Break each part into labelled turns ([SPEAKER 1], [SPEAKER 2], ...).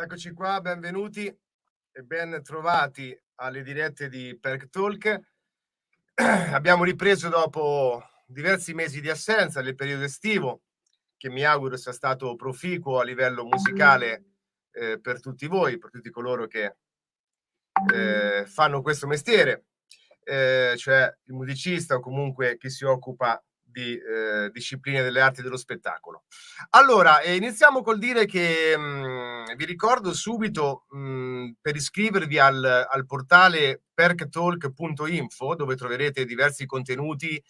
[SPEAKER 1] Eccoci qua, benvenuti e ben trovati alle dirette di Perk Talk. Abbiamo ripreso dopo diversi mesi di assenza nel periodo estivo, che mi auguro sia stato proficuo a livello musicale per tutti voi, per tutti coloro che fanno questo mestiere, cioè il musicista o comunque chi si occupa di discipline delle arti dello spettacolo. Allora, iniziamo col dire che vi ricordo subito per iscrivervi al portale perktalk.info, dove troverete diversi contenuti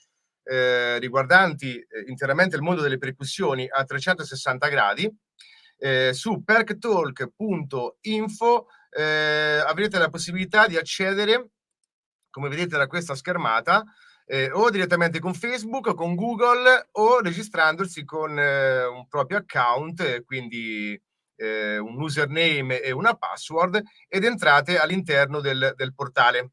[SPEAKER 1] riguardanti interamente il mondo delle percussioni a 360 gradi. Su perktalk.info avrete la possibilità di accedere, come vedete da questa schermata, o direttamente con Facebook o con Google, o registrandosi con un proprio account, quindi un username e una password, ed entrate all'interno del portale.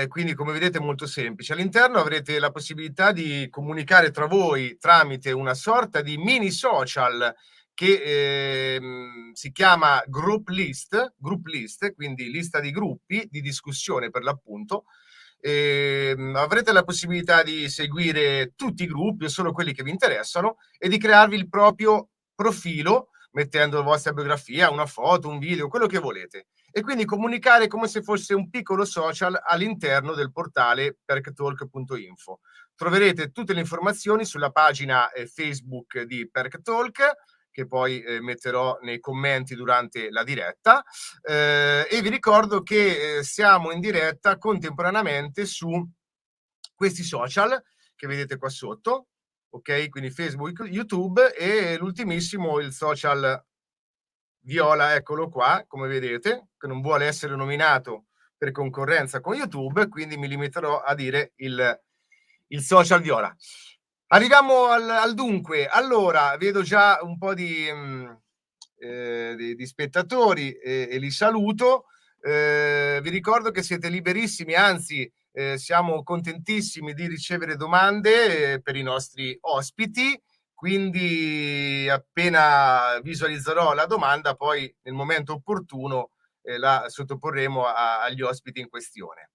[SPEAKER 1] Quindi, come vedete, è molto semplice. All'interno avrete la possibilità di comunicare tra voi tramite una sorta di mini social che si chiama group list, quindi lista di gruppi di discussione per l'appunto. Avrete la possibilità di seguire tutti i gruppi o solo quelli che vi interessano e di crearvi il proprio profilo mettendo la vostra biografia, una foto, un video, quello che volete, e quindi comunicare come se fosse un piccolo social all'interno del portale perktalk.info. Troverete tutte le informazioni sulla pagina Facebook di Perktalk, che poi metterò nei commenti durante la diretta, e vi ricordo che siamo in diretta contemporaneamente su questi social che vedete qua sotto, ok? Quindi Facebook, YouTube e l'ultimissimo, il social viola, eccolo qua, come vedete, che non vuole essere nominato per concorrenza con YouTube, quindi mi limiterò a dire il social viola. Arriviamo al dunque. Allora, vedo già un po' di spettatori e li saluto. Vi ricordo che siete liberissimi, anzi siamo contentissimi di ricevere domande per i nostri ospiti, quindi appena visualizzerò la domanda, poi nel momento opportuno la sottoporremo agli ospiti in questione.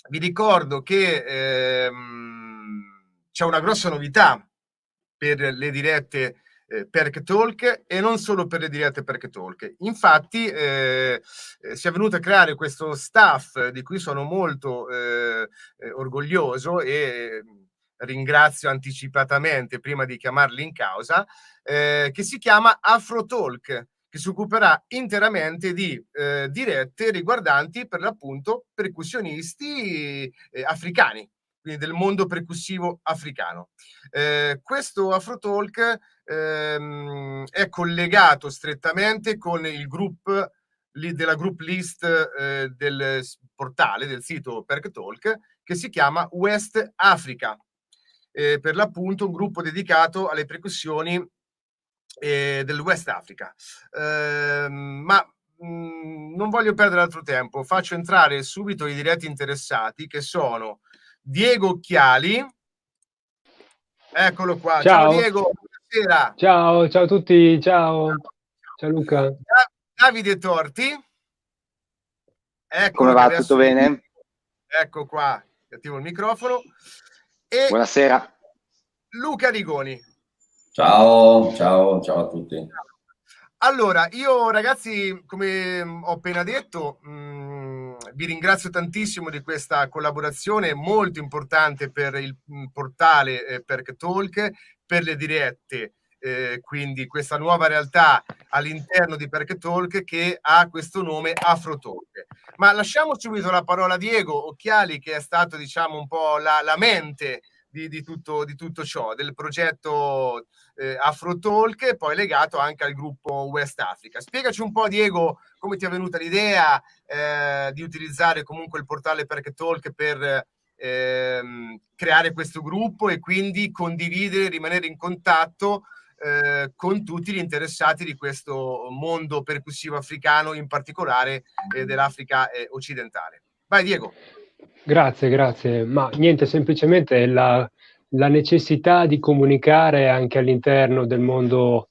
[SPEAKER 1] Vi ricordo che c'è una grossa novità per le dirette Perk Talk, e non solo per le dirette Perk Talk. Infatti si è venuto a creare questo staff di cui sono molto orgoglioso e ringrazio anticipatamente prima di chiamarli in causa, che si chiama Afro Talk, che si occuperà interamente di dirette riguardanti per l'appunto percussionisti africani, quindi del mondo percussivo africano. Questo Afro Talk è collegato strettamente con il group della group list del portale, del sito Perk Talk, che si chiama West Africa, per l'appunto un gruppo dedicato alle percussioni del West Africa. Ma non voglio perdere altro tempo, faccio entrare subito i diretti interessati, che sono Diego Occhiali. Eccolo qua. Ciao Diego, buonasera.
[SPEAKER 2] Ciao a tutti, ciao Luca.
[SPEAKER 1] Davide Torti.
[SPEAKER 3] Come va? Tutto bene?
[SPEAKER 1] Ecco qua, attivo il microfono. E
[SPEAKER 3] buonasera.
[SPEAKER 1] Luca Rigoni.
[SPEAKER 4] Ciao a tutti.
[SPEAKER 1] Allora, io ragazzi, come ho appena detto, vi ringrazio tantissimo di questa collaborazione molto importante per il portale Perk Talk, per le dirette, quindi questa nuova realtà all'interno di Perk Talk che ha questo nome Afro Talk. Ma lasciamo subito la parola a Diego Occhiali, che è stato, diciamo, un po' la mente di tutto ciò, del progetto Afro Talk, poi legato anche al gruppo West Africa. Spiegaci un po', Diego, come ti è venuta l'idea di utilizzare comunque il portale Perk Talk per creare questo gruppo e quindi condividere, rimanere in contatto con tutti gli interessati di questo mondo percussivo africano, in particolare dell'Africa occidentale. Vai Diego.
[SPEAKER 2] Grazie. Ma niente, semplicemente la necessità di comunicare anche all'interno del mondo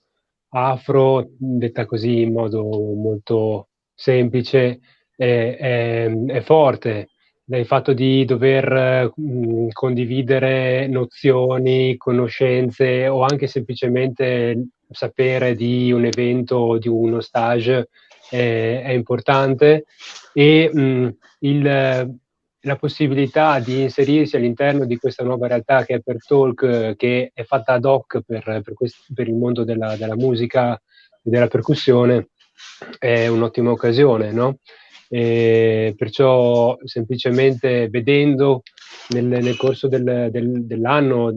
[SPEAKER 2] afro, detta così in modo molto semplice, è forte. Il fatto di dover condividere nozioni, conoscenze o anche semplicemente sapere di un evento o di uno stage è importante, e la possibilità di inserirsi all'interno di questa nuova realtà che è Per Talk, che è fatta ad hoc per il mondo della musica e della percussione, è un'ottima occasione, no? E perciò semplicemente vedendo nel corso dell'anno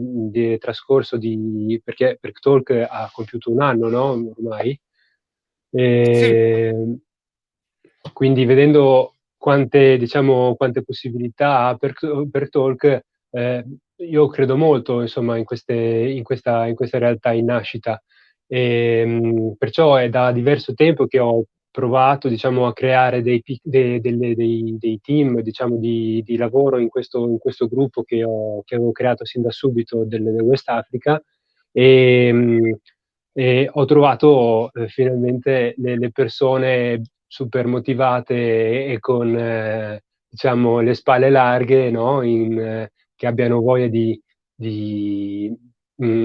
[SPEAKER 2] trascorso, perché Per Talk ha compiuto un anno, no? Ormai.
[SPEAKER 1] Sì,
[SPEAKER 2] Quindi vedendo quante possibilità ha per Talk, io credo molto, insomma, in questa realtà in nascita. Perciò è da diverso tempo che ho provato, diciamo, a creare dei team, diciamo, di lavoro in questo gruppo che avevo creato sin da subito del West Africa, e, e ho trovato finalmente le persone super motivate e con diciamo le spalle larghe, no? Che abbiano voglia di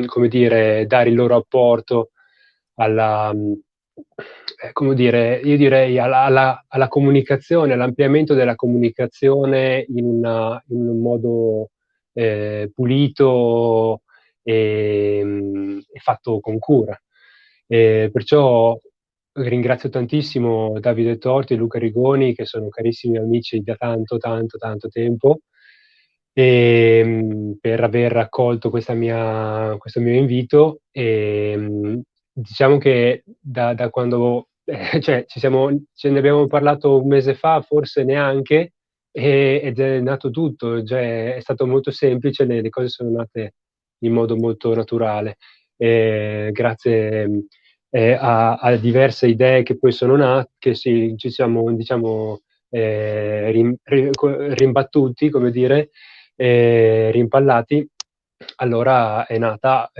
[SPEAKER 2] come dire, dare il loro apporto alla, come dire, io direi alla comunicazione, all'ampliamento della comunicazione in un modo pulito e fatto con cura. Perciò ringrazio tantissimo Davide Torti e Luca Rigoni, che sono carissimi amici da tanto, tanto, tanto tempo, per aver accolto questo mio invito. Diciamo che da quando cioè, ce ne abbiamo parlato un mese fa, forse neanche, ed è nato tutto, cioè, è stato molto semplice, le cose sono nate in modo molto naturale, grazie a diverse idee che poi sono nate, che ci siamo, diciamo, rimbattuti, come dire, rimpallati. Allora è nata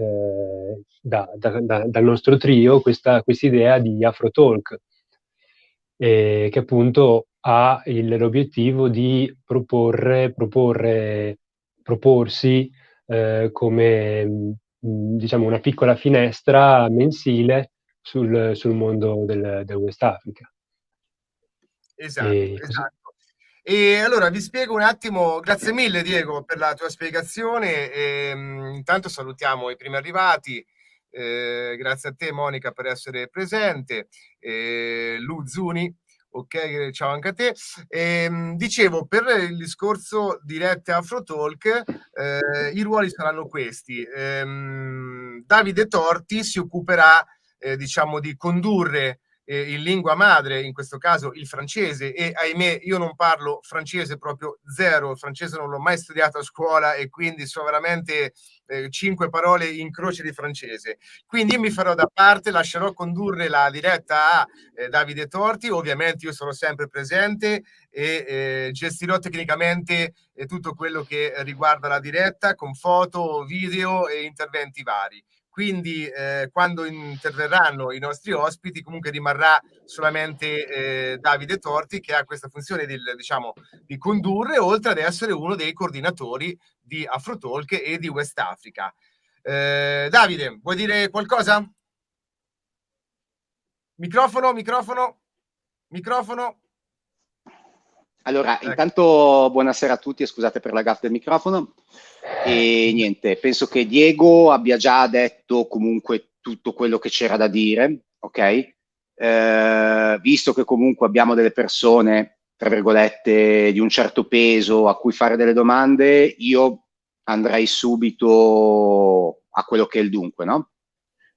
[SPEAKER 2] dal nostro trio questa idea di Afrotalk, che appunto ha l'obiettivo di proporsi come diciamo una piccola finestra mensile sul mondo del West Africa.
[SPEAKER 1] esatto,
[SPEAKER 2] Così.
[SPEAKER 1] esatto. E allora vi spiego un attimo, grazie mille Diego per la tua spiegazione. Intanto salutiamo i primi arrivati, grazie a te Monica per essere presente, Lu Zuni, ok, ciao anche a te. Dicevo, per il discorso dirette Afrotalk, i ruoli saranno questi. Davide Torti si occuperà diciamo di condurre in lingua madre, in questo caso il francese, e ahimè io non parlo francese, proprio zero, il francese non l'ho mai studiato a scuola e quindi so veramente 5 parole in croce di francese. Quindi io mi farò da parte, lascerò condurre la diretta a Davide Torti, ovviamente io sarò sempre presente e gestirò tecnicamente tutto quello che riguarda la diretta con foto, video e interventi vari. Quindi quando interverranno i nostri ospiti comunque rimarrà solamente Davide Torti, che ha questa funzione diciamo, di condurre, oltre ad essere uno dei coordinatori di Afrotalk e di West Africa. Davide, vuoi dire qualcosa? Microfono, microfono, microfono.
[SPEAKER 3] Allora, intanto buonasera a tutti e scusate per la gaffa del microfono. E niente, penso che Diego abbia già detto comunque tutto quello che c'era da dire, ok? Visto che comunque abbiamo delle persone, tra virgolette, di un certo peso a cui fare delle domande, io andrei subito a quello che è il dunque, no?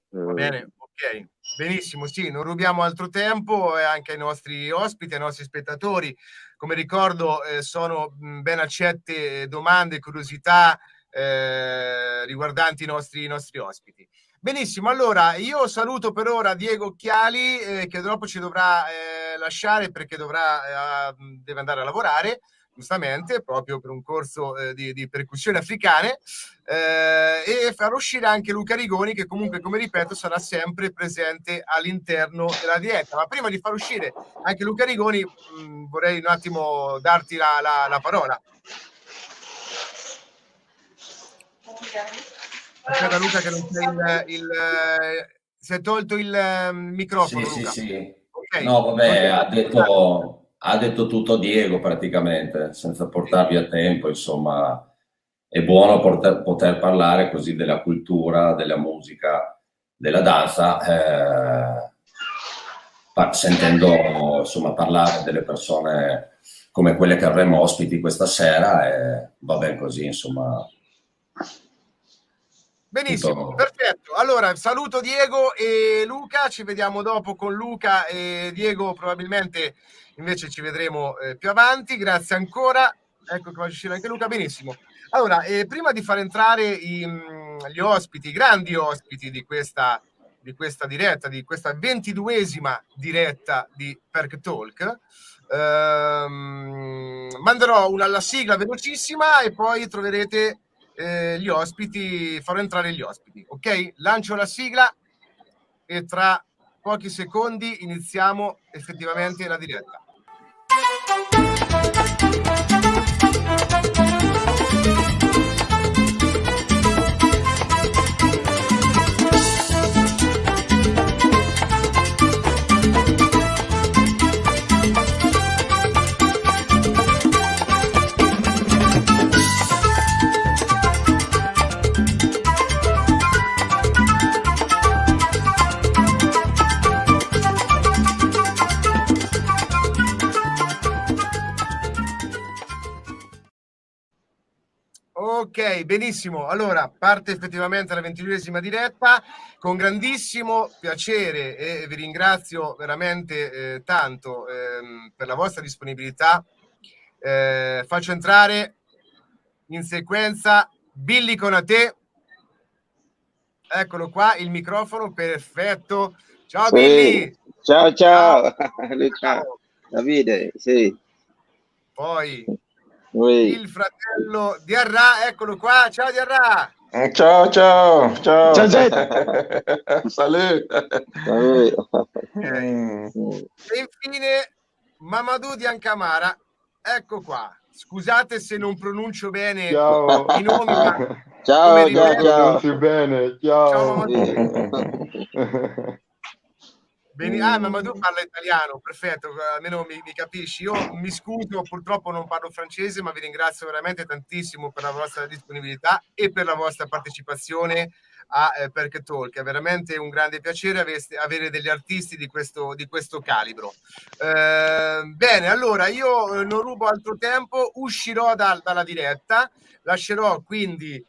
[SPEAKER 1] Va bene, ok. Benissimo, sì, non rubiamo altro tempo anche ai nostri ospiti, ai nostri spettatori. Come ricordo, sono ben accette domande, curiosità riguardanti i nostri ospiti. Benissimo, allora io saluto per ora Diego Occhiali che dopo ci dovrà lasciare perché deve andare a lavorare. giustamente, proprio per un corso di percussioni africane, e far uscire anche Luca Rigoni, che comunque, come ripeto, sarà sempre presente all'interno della diretta. Ma prima di far uscire anche Luca Rigoni, vorrei un attimo darti la parola. Aspetta Luca, che non c'è si è tolto il microfono.
[SPEAKER 4] Sì,
[SPEAKER 1] Luca.
[SPEAKER 4] sì.
[SPEAKER 1] Okay.
[SPEAKER 4] No, vabbè, ha detto tutto Diego praticamente, senza portar via tempo, insomma, è buono poter parlare così della cultura, della musica, della danza, sentendo insomma parlare delle persone come quelle che avremo ospiti questa sera, e va bene così, insomma.
[SPEAKER 1] Benissimo, perfetto. Allora, saluto Diego e Luca, ci vediamo dopo con Luca e Diego, probabilmente invece ci vedremo più avanti. Grazie ancora. Ecco che va a uscire anche Luca, benissimo. Allora, prima di far entrare gli ospiti, i grandi ospiti di questa diretta, di questa 22esima diretta di Perk Talk, manderò la sigla velocissima e poi troverete gli ospiti, farò entrare gli ospiti, ok? Lancio la sigla e tra pochi secondi iniziamo effettivamente la diretta. Ok, benissimo. Allora, parte effettivamente la 22esima diretta, con grandissimo piacere, e vi ringrazio veramente tanto per la vostra disponibilità. Faccio entrare in sequenza Billy Conate. Eccolo qua, il microfono, perfetto. Ciao, sì. Billy!
[SPEAKER 5] Ciao. Ciao. Davide, sì.
[SPEAKER 1] Poi
[SPEAKER 5] oui.
[SPEAKER 1] Il fratello Diarra, eccolo qua. Ciao Diarra!
[SPEAKER 6] Ciao. Salut.
[SPEAKER 1] Okay. E infine Mamadou Diancamara, ecco qua. Scusate se non pronuncio bene i nomi, ma
[SPEAKER 5] ciao.
[SPEAKER 6] Bene. Ciao.
[SPEAKER 1] Mamadou parla italiano, perfetto, almeno mi capisci. Io mi scuso, purtroppo non parlo francese, ma vi ringrazio veramente tantissimo per la vostra disponibilità e per la vostra partecipazione a Perk Talk. È veramente un grande piacere avere degli artisti di questo calibro. Bene, allora io non rubo altro tempo, uscirò dalla diretta, lascerò quindi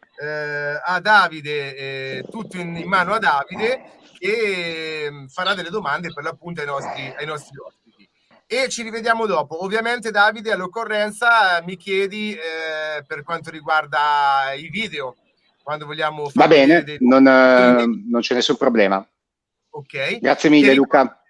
[SPEAKER 1] a Davide, tutto in mano a Davide, che farà delle domande per l'appunto ai nostri ospiti. E ci rivediamo dopo. Ovviamente, Davide, all'occorrenza mi chiedi per quanto riguarda i video, quando vogliamo
[SPEAKER 3] fare. Va bene, non c'è nessun problema.
[SPEAKER 1] Ok.
[SPEAKER 3] Grazie mille, Luca.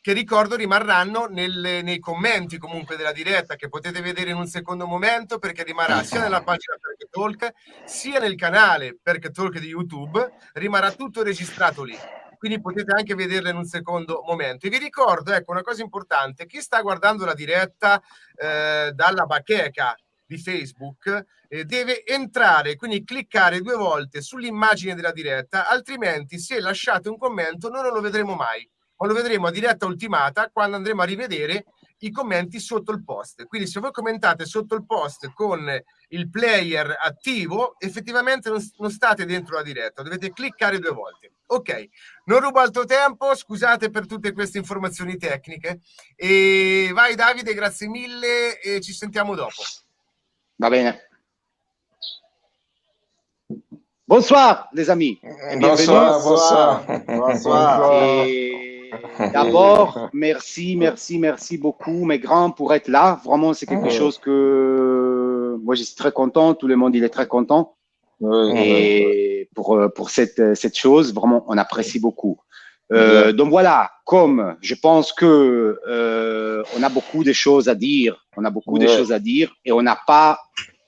[SPEAKER 1] Che ricordo rimarranno nei commenti comunque della diretta, che potete vedere in un secondo momento, perché rimarrà sia nella pagina Perk Talk sia nel canale Perk Talk di YouTube, rimarrà tutto registrato lì, quindi potete anche vederla in un secondo momento. E vi ricordo, ecco, una cosa importante: chi sta guardando la diretta dalla bacheca di Facebook deve entrare, quindi cliccare 2 volte sull'immagine della diretta, altrimenti se lasciate un commento noi non lo vedremo mai, ma lo vedremo a diretta ultimata quando andremo a rivedere i commenti sotto il post. Quindi se voi commentate sotto il post con il player attivo, effettivamente non state dentro la diretta, dovete cliccare 2 volte. Ok, non rubo altro tempo, scusate per tutte queste informazioni tecniche. E vai Davide, grazie mille e ci sentiamo dopo.
[SPEAKER 3] Va bene. Bonsoir les amis.
[SPEAKER 6] Bonsoir.
[SPEAKER 3] D'abord, merci beaucoup mes grands pour être là. Vraiment, c'est quelque chose que moi je suis très content. Tout le monde il est très content. Et pour cette chose, vraiment, on apprécie beaucoup. Donc voilà, comme je pense que on a beaucoup de choses à dire, et on n'a pas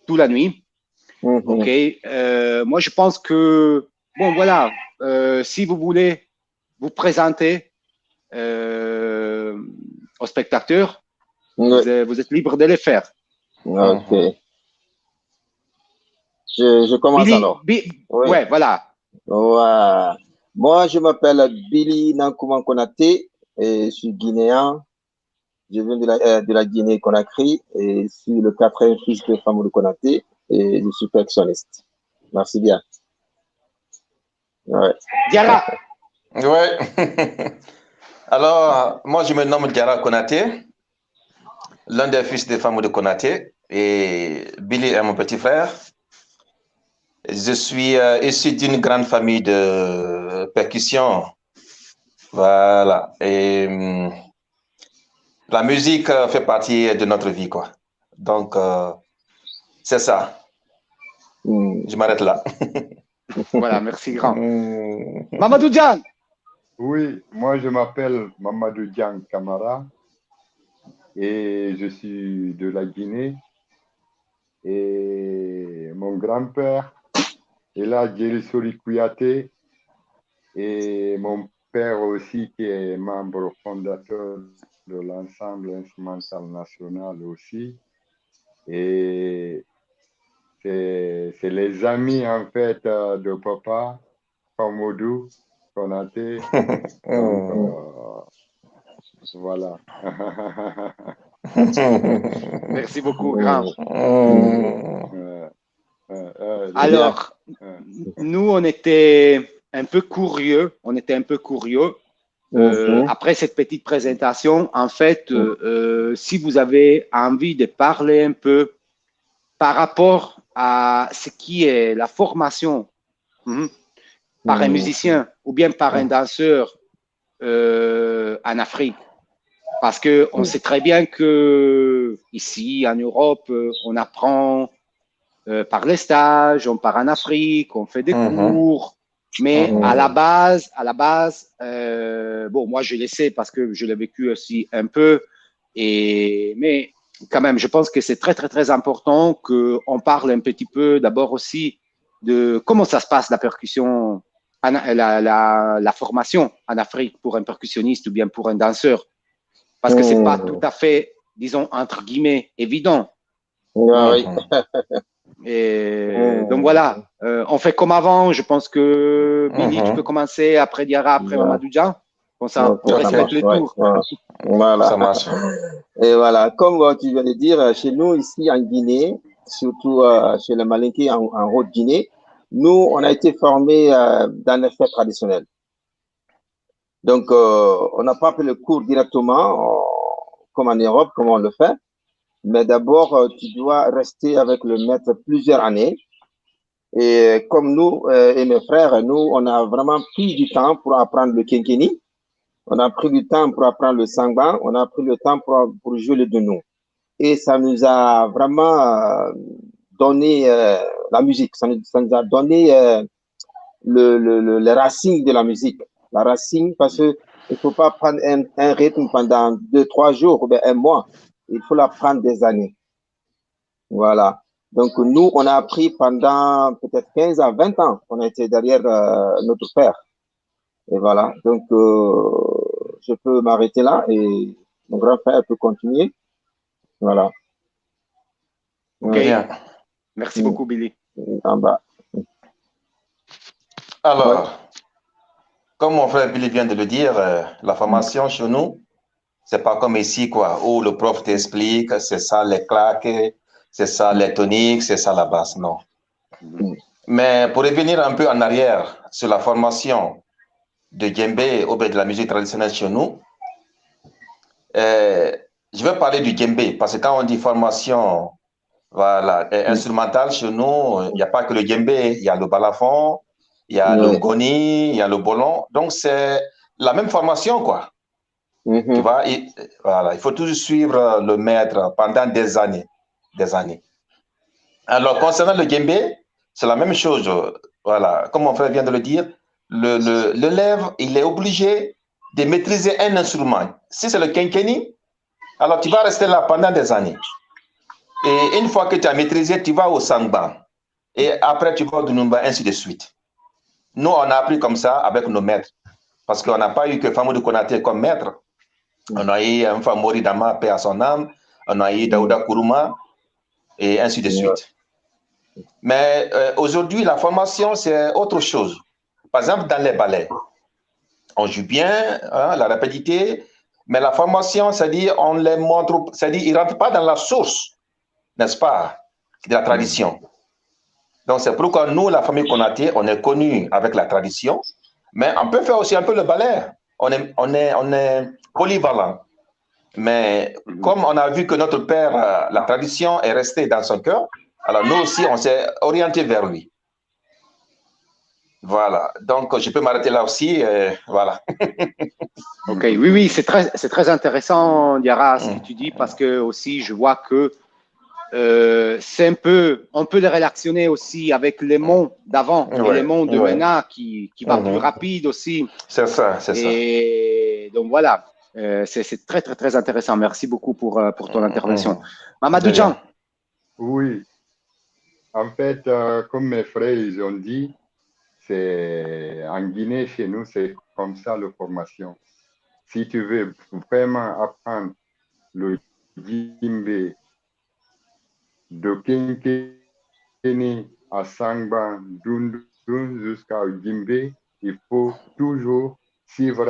[SPEAKER 3] toute la nuit. Ok. Moi, je pense que bon, voilà, si vous voulez vous présenter aux spectateurs, vous êtes libre de le faire.
[SPEAKER 5] Ok. Je commence
[SPEAKER 3] Billy,
[SPEAKER 5] alors.
[SPEAKER 3] Ouais, voilà.
[SPEAKER 5] Ouais. Moi, je m'appelle Billy Nankouman Konaté et je suis guinéen. Je viens de la Guinée-Conakry et je suis le 4e fils de Famou Konaté et je suis percussionniste. Merci bien. Ouais.
[SPEAKER 3] Diarra.
[SPEAKER 6] Ouais. Alors, moi, je me nomme Diarra Konaté, l'un des fils de Famou Konaté, et Billy est mon petit frère. Je suis issu d'une grande famille de percussion. Voilà. Et la musique fait partie de notre vie, quoi. Donc, c'est ça. Je m'arrête là.
[SPEAKER 3] Voilà, merci grand. Mamadou Dian.
[SPEAKER 7] Oui, moi je m'appelle Mamadou Dian Camara et je suis de la Guinée. Et mon grand-père est là, Djeli Soli Kouyaté, et mon père aussi qui est membre fondateur de l'ensemble instrumental national aussi. Et c'est les amis en fait de papa, Famodou Konaté. Donc, voilà.
[SPEAKER 3] Merci beaucoup, grand. Alors, nous, on était un peu curieux. Après cette petite présentation, en fait, si vous avez envie de parler un peu par rapport à ce qui est la formation par un musicien ou bien par un danseur en Afrique. Parce qu'on sait très bien que ici, en Europe, on apprend par les stages, on part en Afrique, on fait des cours. Mais à la base, bon, moi, je le sais parce que je l'ai vécu aussi un peu. Mais quand même, je pense que c'est très, très, très important qu'on parle un petit peu d'abord aussi de comment ça se passe la percussion, la formation en Afrique pour un percussionniste ou bien pour un danseur. Parce que c'est pas tout à fait, disons, entre guillemets, évident.
[SPEAKER 5] Oui.
[SPEAKER 3] Et donc voilà, on fait comme avant. Je pense que Billy, tu peux commencer, après Diarra, après Mamadou Dia. Comme ça, on respecte le tour.
[SPEAKER 5] Voilà.
[SPEAKER 6] Ça marche.
[SPEAKER 5] Et voilà, comme tu viens de dire, chez nous ici en Guinée, surtout chez les Malinké en Haute-Guinée, nous, on a été formés dans les fêtes traditionnelles. Donc, on n'a pas pris le cours directement, comme en Europe, comme on le fait. Mais d'abord, tu dois rester avec le maître plusieurs années. Et comme nous et mes frères, nous, on a vraiment pris du temps pour apprendre le kenkeni. On a pris du temps pour apprendre le sangban. On a pris le temps pour jouer le donou. Et ça nous a vraiment donné la musique. Ça nous a donné les racines de la musique. La racine, parce que il faut pas prendre un rythme pendant 2-3 jours ou bien un mois. Il faut l'apprendre des années. Voilà. Donc, nous, on a appris pendant peut-être 15 à 20 ans. On a été derrière notre père. Et voilà. Donc, je peux m'arrêter là et mon grand frère peut continuer. Voilà.
[SPEAKER 3] Ok. Merci beaucoup, Billy.
[SPEAKER 5] En bas.
[SPEAKER 6] Alors, comme mon frère Billy vient de le dire, la formation chez nous, c'est pas comme ici, quoi, où le prof t'explique, c'est ça les claques, c'est ça les toniques, c'est ça la basse. Non. Mais pour revenir un peu en arrière sur la formation de djembé ou de la musique traditionnelle chez nous, je vais parler du djembé parce que quand on dit formation voilà, instrumentale chez nous, il n'y a pas que le djembé, il y a le balafon, il y a le ngoni, il y a le bolon. Donc, c'est la même formation, quoi. Tu vois, voilà, il faut toujours suivre le maître pendant des années. Alors, concernant le djembé, c'est la même chose. Voilà, comme mon frère vient de le dire, l'élève, il est obligé de maîtriser un instrument. Si c'est le kenkeni, alors tu vas rester là pendant des années. Et une fois que tu as maîtrisé, tu vas au sangba. Et après, tu vas au dunumba, ainsi de suite. Nous, on a appris comme ça avec nos maîtres. Parce qu'on n'a pas eu que Famodou Konaté comme maître. On a eu un Famori Dama, paix à son âme. On a eu Daouda Kourouma, et ainsi de suite. Mais aujourd'hui, la formation, c'est autre chose. Par exemple, dans les ballets, on joue bien, hein, la rapidité, mais la formation, c'est-à-dire, on les montre, c'est-à-dire, ils ne rentrent pas dans la source, n'est-ce pas, de la tradition. Donc, c'est pourquoi nous, la famille Konaté, on est connus avec la tradition, mais on peut faire aussi un peu le ballet. On est polyvalent. Mais comme on a vu que notre père, la tradition est restée dans son cœur, alors nous aussi, on s'est orienté vers lui. Voilà. Donc, je peux m'arrêter là aussi. Voilà.
[SPEAKER 3] Ok, oui, c'est très intéressant, Diarra, ce que tu dis, parce que aussi, je vois que c'est un peu, on peut les relationner aussi avec les monts d'avant et les monts de maintenant qui va plus rapide aussi.
[SPEAKER 6] C'est ça, c'est ça.
[SPEAKER 3] Et donc voilà, c'est très intéressant. Merci beaucoup pour ton intervention. Mamadou Djan.
[SPEAKER 7] Oui. En fait, comme mes frères ils ont dit, c'est en Guinée, chez nous, c'est comme ça la formation. Si tu veux vraiment apprendre le djembé, de Kenkeni à Sangban, Dundun jusqu'à djembé, il faut toujours suivre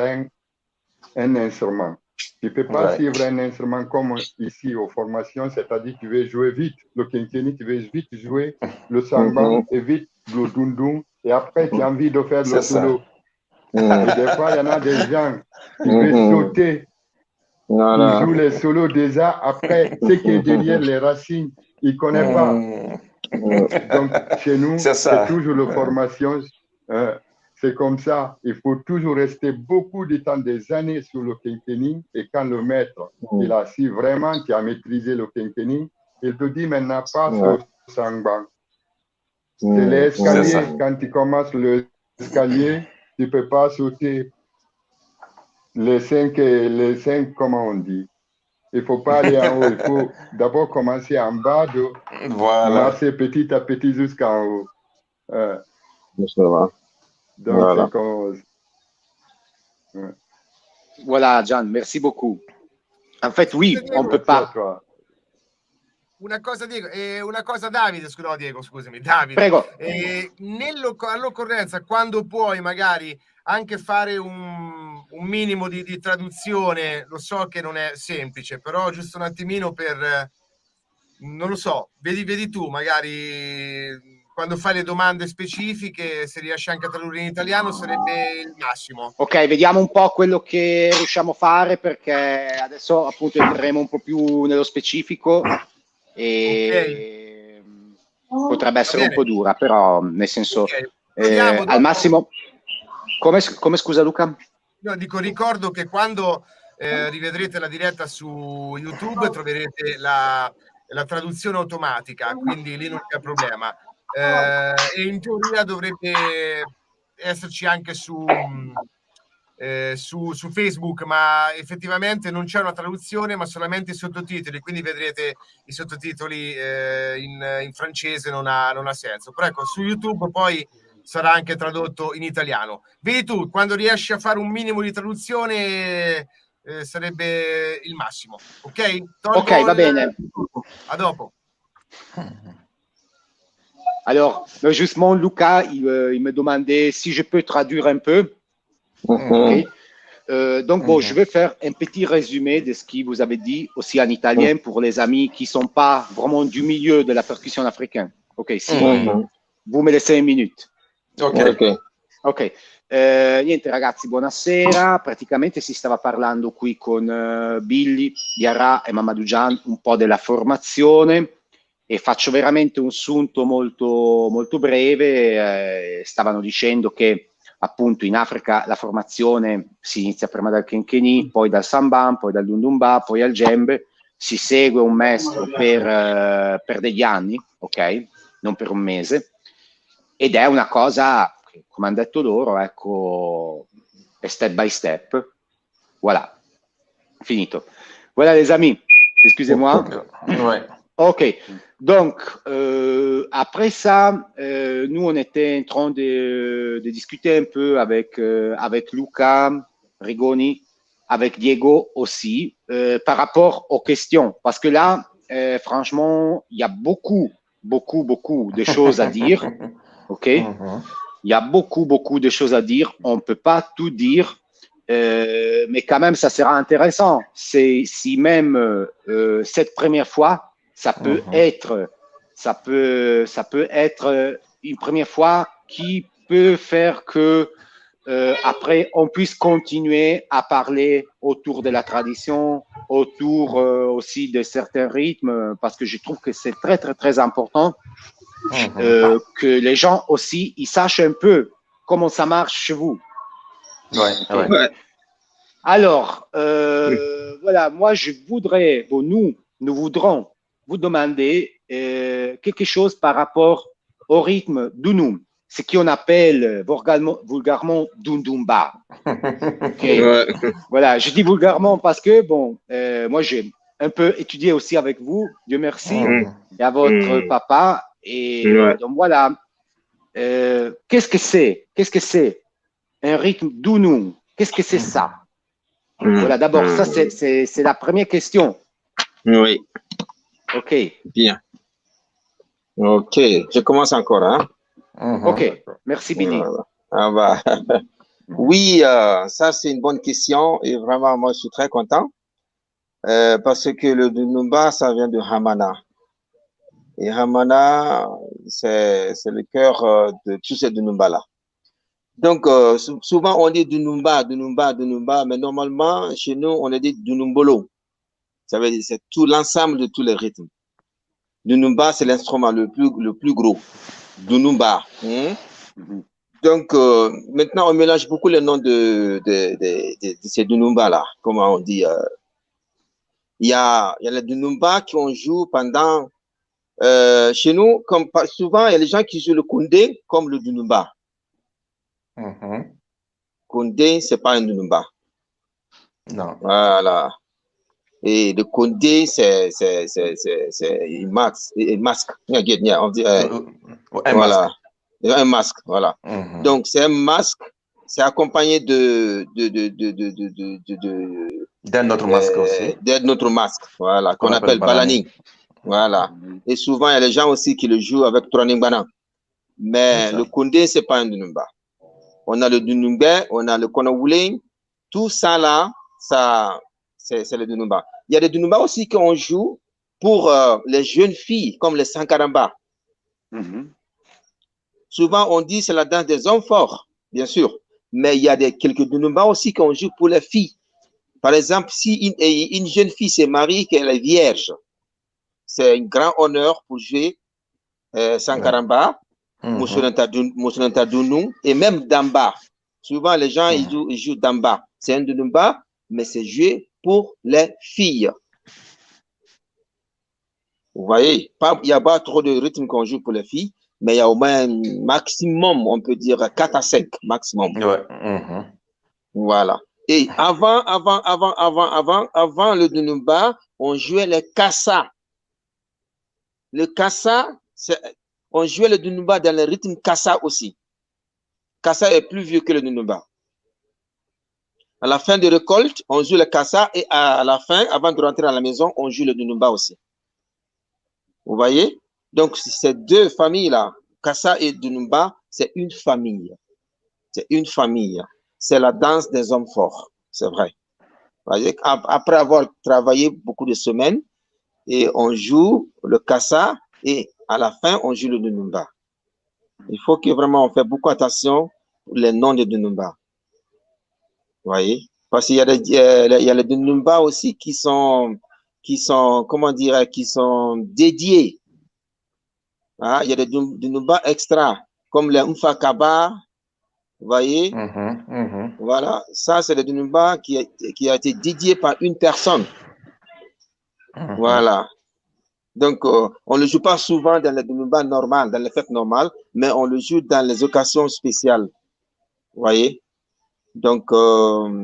[SPEAKER 7] un instrument. Tu ne peux pas suivre un instrument comme ici aux formations, c'est-à-dire que tu veux jouer vite le kenkeni, tu veux vite jouer le sangban et vite le dundun, et après tu as envie de faire le solo. Et des fois, il y en a des gens qui veulent sauter pour jouer les solos déjà, après, ce qui est derrière les racines, ils ne connaissent pas. Donc, chez nous, c'est toujours la formation. C'est comme ça, il faut toujours rester beaucoup de temps, des années sur le kenkeni, et quand le maître, il a su vraiment, tu as maîtrisé le kenkeni, il te dit maintenant pas sur sangban. C'est l'escalier, quand tu commences l'escalier, tu ne peux pas sauter les cinq, comment on dit. Il ne faut pas aller en haut, il faut d'abord commencer en bas, marcher petit à petit jusqu'en haut. Donc,
[SPEAKER 5] voilà.
[SPEAKER 3] Voilà, Gian, merci beaucoup. En fait, oui, on ne peut pas.
[SPEAKER 1] Una cosa, Diego, una cosa Davide, no, Diego, scusami, Davide.
[SPEAKER 3] Prego.
[SPEAKER 1] All'occorrenza, quando puoi magari anche fare un minimo di traduzione, lo so che non è semplice, però giusto un attimino per, non lo so, vedi tu, magari quando fai le domande specifiche, se riesci anche a tradurre in italiano sarebbe il massimo.
[SPEAKER 3] Ok, vediamo un po' quello che riusciamo a fare, perché adesso appunto entreremo un po' più nello specifico e potrebbe essere un po' dura, però nel senso al massimo. Come scusa Luca?
[SPEAKER 1] No, dico, ricordo che quando rivedrete la diretta su YouTube troverete la traduzione automatica, quindi lì non c'è problema. E in teoria dovrebbe esserci anche su Facebook, ma effettivamente non c'è una traduzione, ma solamente i sottotitoli, quindi vedrete i sottotitoli in francese, non ha senso. Però ecco, su YouTube poi sarà anche tradotto in italiano. Vedi tu, quando riesci a fare un minimo di traduzione sarebbe il massimo, ok?
[SPEAKER 3] Ok, va bene.
[SPEAKER 1] A dopo.
[SPEAKER 3] Alors, justement, Luca, il me demandait si je peux traduire un peu. Okay. Donc, bon, je vais faire un petit résumé de ce que vous avez dit aussi en italien pour les amis qui ne sont pas vraiment du milieu de la percussion africaine. Ok, si vous me laissez une minute. Ok. Niente ragazzi, buonasera. Praticamente si stava parlando qui con Billy, Diarra e Mamadou Djan un po' della formazione. E faccio veramente un sunto molto, molto breve. Stavano dicendo che appunto in Africa la formazione si inizia prima dal kenkeni, poi dal samban, poi dal dundumba, poi al djembe. Si segue un maestro per degli anni, ok? Non per un mese. Ed è una cosa che, come hanno detto loro, ecco, è step by step. Voilà, finito. Voilà les amis, excusez-moi.
[SPEAKER 6] Ouais.
[SPEAKER 3] Ok, donc après ça, nous on était en train de discuter un peu avec Luca Rigoni, avec Diego aussi, par rapport aux questions. Parce que là, franchement, il y a beaucoup de choses à dire. Ok, il y a beaucoup de choses à dire. On ne peut pas tout dire. Mais quand même, ça sera intéressant. C'est si même cette première fois, ça peut être une première fois qui peut faire que après on puisse continuer à parler autour de la tradition, autour aussi de certains rythmes, parce que je trouve que c'est très important que les gens aussi ils sachent un peu comment ça marche chez vous.
[SPEAKER 6] Ouais.
[SPEAKER 3] Alors, voilà, moi, nous voudrons vous demander quelque chose par rapport au rythme d'Unum, ce qu'on appelle vulgairement Dundumba. Okay. Voilà, je dis vulgairement parce que, bon, moi, j'ai un peu étudié aussi avec vous, Dieu merci, et à votre papa. Et donc, voilà, qu'est-ce que c'est? Qu'est-ce que c'est un rythme d'Unum? Qu'est-ce que c'est ça? Voilà, d'abord, ça, c'est la première question.
[SPEAKER 5] Oui.
[SPEAKER 3] OK.
[SPEAKER 5] Bien. OK. Je commence encore. Hein?
[SPEAKER 3] OK. Merci, Billy.
[SPEAKER 5] Ah bah. Oui, ça, c'est une bonne question. Et vraiment, moi, je suis très content. Parce que le Dunumba, ça vient de Hamana. Et Hamana, c'est le cœur de tous ces Dunumba-là. Donc, souvent, on dit Dunumba, mais normalement, chez nous, on dit Dunumbolo. Ça veut dire c'est tout l'ensemble de tous les rythmes. Dunumba, c'est l'instrument le plus gros. Dunumba. Donc, maintenant, on mélange beaucoup les noms de ces Dunumba-là. Comment on dit il y a les Dunumba qui on joue pendant... chez nous, comme souvent, il y a les gens qui jouent le Koundé comme le Dunumba. Koundé, c'est pas un Dunumba.
[SPEAKER 6] Non.
[SPEAKER 5] Voilà. Et le Koundé, c'est un masque. On dit, voilà. Un masque, voilà. Donc, c'est un masque. C'est accompagné
[SPEAKER 6] d'un autre masque aussi.
[SPEAKER 5] D'un autre masque, voilà, qu'on appelle Balani. Voilà. Et souvent, il y a les gens aussi qui le jouent avec Troning Banan. Mais le Koundé, c'est pas un Dunumba. On a le Dunumba, on a le Konawuling. Tout ça là, ça, c'est le Dunumba. Il y a des Dunumba aussi qu'on joue pour les jeunes filles, comme les Sankaramba. Souvent, on dit c'est la danse des hommes forts, bien sûr. Mais il y a quelques Dunumba aussi qu'on joue pour les filles. Par exemple, si une jeune fille se marie, qu'elle est vierge, c'est un grand honneur pour jouer Sankaramba, Moussounantadounou et même Damba. Souvent, les gens, ils jouent Damba. C'est un Dunumba, mais c'est joué pour les filles. Vous voyez, il n'y a pas trop de rythme qu'on joue pour les filles, mais il y a au moins un maximum, on peut dire 4 à 5 maximum. Voilà. Et avant le Dunumba, on jouait les Kassa. Le Kassa, on jouait le Dunumba dans le rythme Kassa aussi. Kassa est plus vieux que le Dunumba. À la fin de récolte, on joue le Kassa et à la fin, avant de rentrer à la maison, on joue le Dunumba aussi. Vous voyez? Donc, ces deux familles-là, Kassa et Dunumba, c'est une famille. C'est une famille. C'est la danse des hommes forts. C'est vrai. Vous voyez? Après avoir travaillé beaucoup de semaines, et on joue le Kassa et à la fin, on joue le Dunumba. Il faut que vraiment on fait beaucoup attention aux noms de Dunumba. Vous voyez? Parce qu'il y a les Dunumba aussi qui sont, comment dire, qui sont dédiés. Ah, il y a des Dunumba extra, comme les Mfakaba. Vous voyez? Voilà. Ça, c'est le Dunumba qui a été dédié par une personne. Voilà. Donc, on ne le joue pas souvent dans les Dunumba normales, dans les fêtes normales, mais on le joue dans les occasions spéciales. Vous voyez? Donc,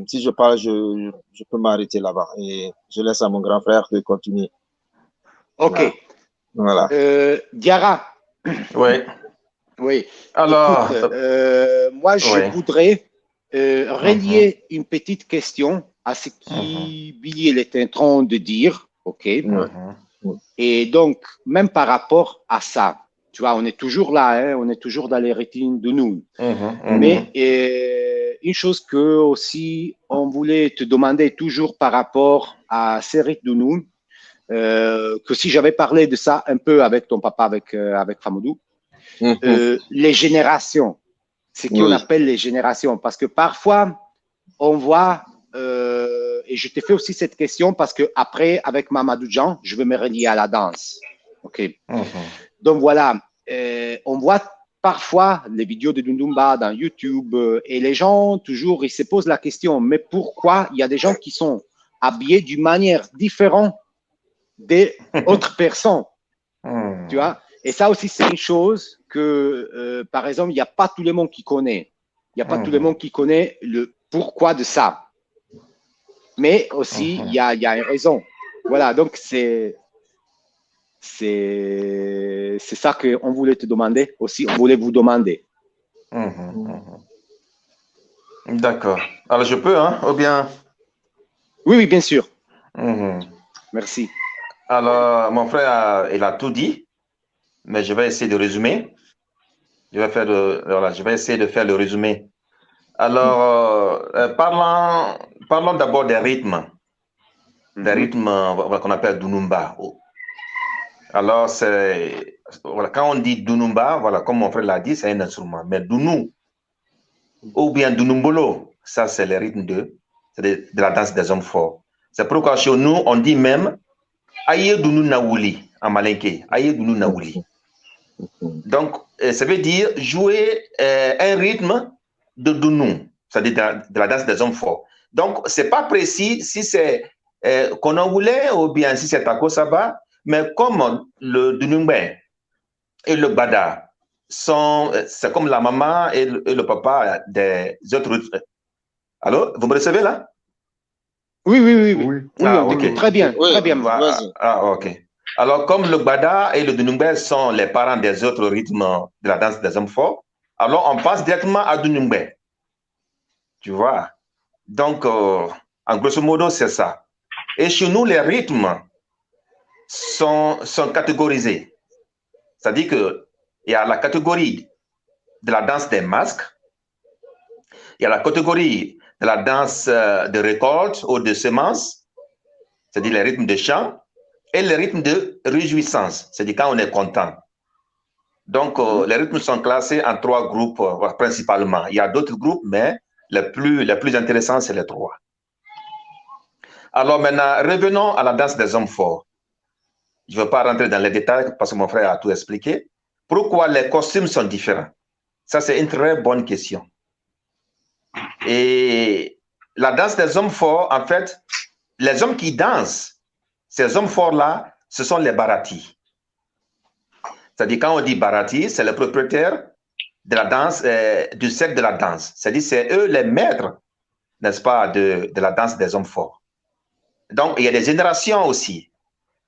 [SPEAKER 5] si je parle, je peux m'arrêter là-bas et je laisse à mon grand frère de continuer.
[SPEAKER 3] Ok.
[SPEAKER 5] Voilà.
[SPEAKER 3] Diarra.
[SPEAKER 6] Oui.
[SPEAKER 3] Oui.
[SPEAKER 6] Alors,
[SPEAKER 3] écoute, moi, je voudrais relier une petite question à ce qui Billy il était en train de dire. Ok. Et donc, même par rapport à ça, tu vois, on est toujours là, hein, on est toujours dans les routines de nous. Mais une chose que aussi on voulait te demander toujours par rapport à ces rites de nous, que si j'avais parlé de ça un peu avec ton papa, avec Famoudou, les générations, ce qu'on appelle les générations, parce que parfois on voit, et je t'ai fait aussi cette question parce que après avec Mamadou Jean, je vais me relier à la danse, ok. Donc voilà, on voit parfois les vidéos de Dundumba dans YouTube et les gens toujours ils se posent la question, mais pourquoi il y a des gens qui sont habillés d'une manière différente des autres personnes, tu vois? Et ça aussi, c'est une chose que, par exemple, il n'y a pas tout le monde qui connaît. Il n'y a pas tout le monde qui connaît le pourquoi de ça. Mais aussi, il y a une raison. Voilà, donc c'est ça qu'on voulait te demander aussi. On voulait vous demander.
[SPEAKER 6] D'accord. Alors, je peux, hein, ou bien?
[SPEAKER 3] Oui, bien sûr. Merci.
[SPEAKER 6] Alors, mon frère, il a tout dit, mais je vais essayer de résumer. Je vais essayer de faire le résumé. Alors, parlons d'abord des rythmes qu'on appelle Dunumba. Alors, quand on dit Dunumba, voilà, comme mon frère l'a dit, c'est un instrument. Mais Dunu, ou bien Dunumbolo, ça, c'est le rythme de la danse des hommes forts. C'est pourquoi chez nous, on dit même Aye Dunu Nawuli en malinké. Aye Dunu Nawuli. Donc, ça veut dire jouer un rythme de Dunu, c'est-à-dire de la danse des hommes forts. Donc, ce n'est pas précis si c'est Konongulé ou bien si c'est Tako Saba, mais comme le Dunumbe et le Bada c'est comme la maman et le papa des autres. Allô, vous me recevez là?
[SPEAKER 3] Oui,
[SPEAKER 6] Ah,
[SPEAKER 3] on
[SPEAKER 6] ok.
[SPEAKER 3] Très bien, très bien.
[SPEAKER 6] Ah, ok. Alors, comme le Bada et le Dunumbe sont les parents des autres rythmes de la danse des hommes forts, alors on passe directement à Dunumbe. Tu vois? Donc, en grosso modo, c'est ça. Et chez nous, les rythmes sont catégorisés. C'est-à-dire qu'il y a la catégorie de la danse des masques, il y a la catégorie de la danse de récolte ou de semences, c'est-à-dire les rythmes de chant, et les rythmes de réjouissance, c'est-à-dire quand on est content. Donc, les rythmes sont classés en 3 groupes principalement. Il y a d'autres groupes, mais les plus intéressants, c'est les 3. Alors maintenant, revenons à la danse des hommes forts. Je ne veux pas rentrer dans les détails parce que mon frère a tout expliqué. Pourquoi les costumes sont différents? Ça, c'est une très bonne question. Et la danse des hommes forts, en fait, les hommes qui dansent, ces hommes forts-là, ce sont les baratis. C'est-à-dire, quand on dit barati, c'est le propriétaire de la danse, du secte de la danse. C'est-à-dire, c'est eux les maîtres, n'est-ce pas, de la danse des hommes forts. Donc, il y a des générations aussi.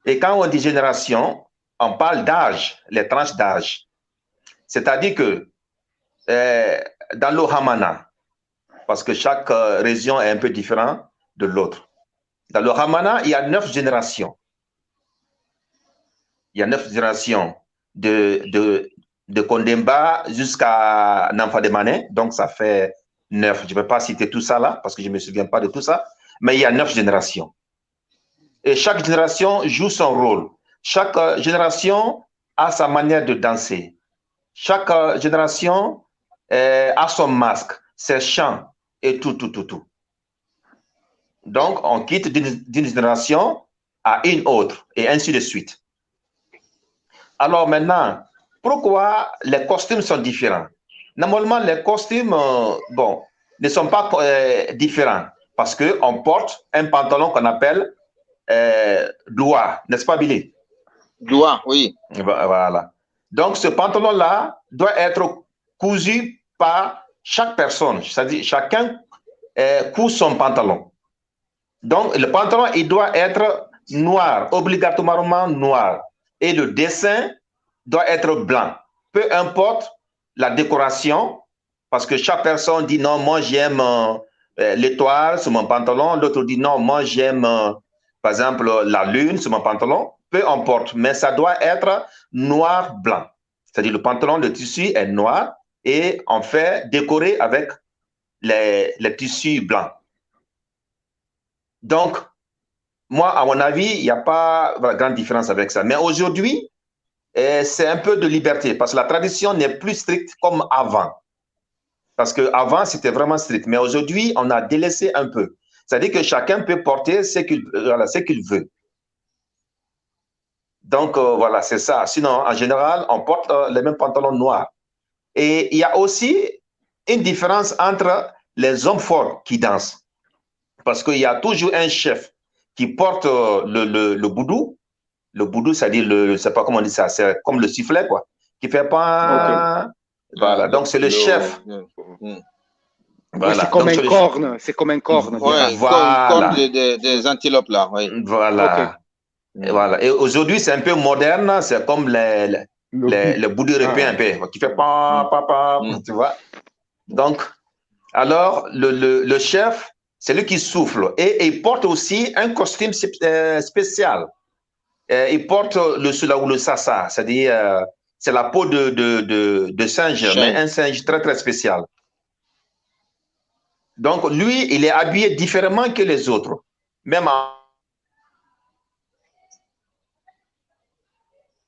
[SPEAKER 6] Et quand on dit génération, on parle d'âge, les tranches d'âge. C'est-à-dire que dans l'Ohamana, parce que chaque région est un peu différente de l'autre. Dans le Hamana, il y a 9 générations. Il y a 9 générations de Kondemba jusqu'à Namfademane. Donc, ça fait 9. Je ne vais pas citer tout ça là, parce que je ne me souviens pas de tout ça. Mais il y a 9 générations. Et chaque génération joue son rôle. Chaque génération a sa manière de danser. Chaque génération a son masque, ses chants et tout. Donc, on quitte d'une génération à une autre et ainsi de suite. Alors maintenant, pourquoi les costumes sont différents? Normalement, les costumes ne sont pas différents parce qu'on porte un pantalon qu'on appelle doua, n'est-ce pas, Billy?
[SPEAKER 5] Doigt, oui.
[SPEAKER 6] Voilà. Donc, ce pantalon-là doit être cousu par chaque personne. C'est-à-dire, chacun coud son pantalon. Donc, le pantalon, il doit être noir, obligatoirement noir. Et le dessin doit être blanc. Peu importe la décoration, parce que chaque personne dit non, moi j'aime l'étoile sur mon pantalon, l'autre dit non, moi j'aime par exemple la lune sur mon pantalon, peu importe, mais ça doit être noir-blanc. C'est-à-dire le pantalon, le tissu est noir et on fait décorer avec les tissus blancs. Donc, moi, à mon avis, il n'y a pas de grande différence avec ça. Mais aujourd'hui, c'est un peu de liberté parce que la tradition n'est plus stricte comme avant. Parce qu'avant, c'était vraiment strict. Mais aujourd'hui, on a délaissé un peu. C'est-à-dire que chacun peut porter ce qu'il veut. Donc, voilà, c'est ça. Sinon, en général, on porte les mêmes pantalons noirs. Et il y a aussi une différence entre les hommes forts qui dansent. Parce qu'il y a toujours un chef qui porte le boudou. Le boudou, c'est-à-dire, je ne sais pas comment on dit ça, c'est comme le sifflet, quoi. Qui fait pas... Okay. Voilà, donc c'est le chef.
[SPEAKER 3] Voilà. C'est comme, comme un corne.
[SPEAKER 5] Ouais, voilà. Comme des antilopes, là. Oui.
[SPEAKER 6] Voilà. Okay. Voilà. Et aujourd'hui, c'est un peu moderne, c'est comme les boudous européens, un peu, qui fait pa, tu vois. Donc, alors, le chef, c'est lui qui souffle. Et il porte aussi un costume spécial. Il porte le sula ou le sasa, c'est-à-dire, c'est la peau de singe, mais un singe très, très spécial. Donc, lui, il est habillé différemment que les autres. Même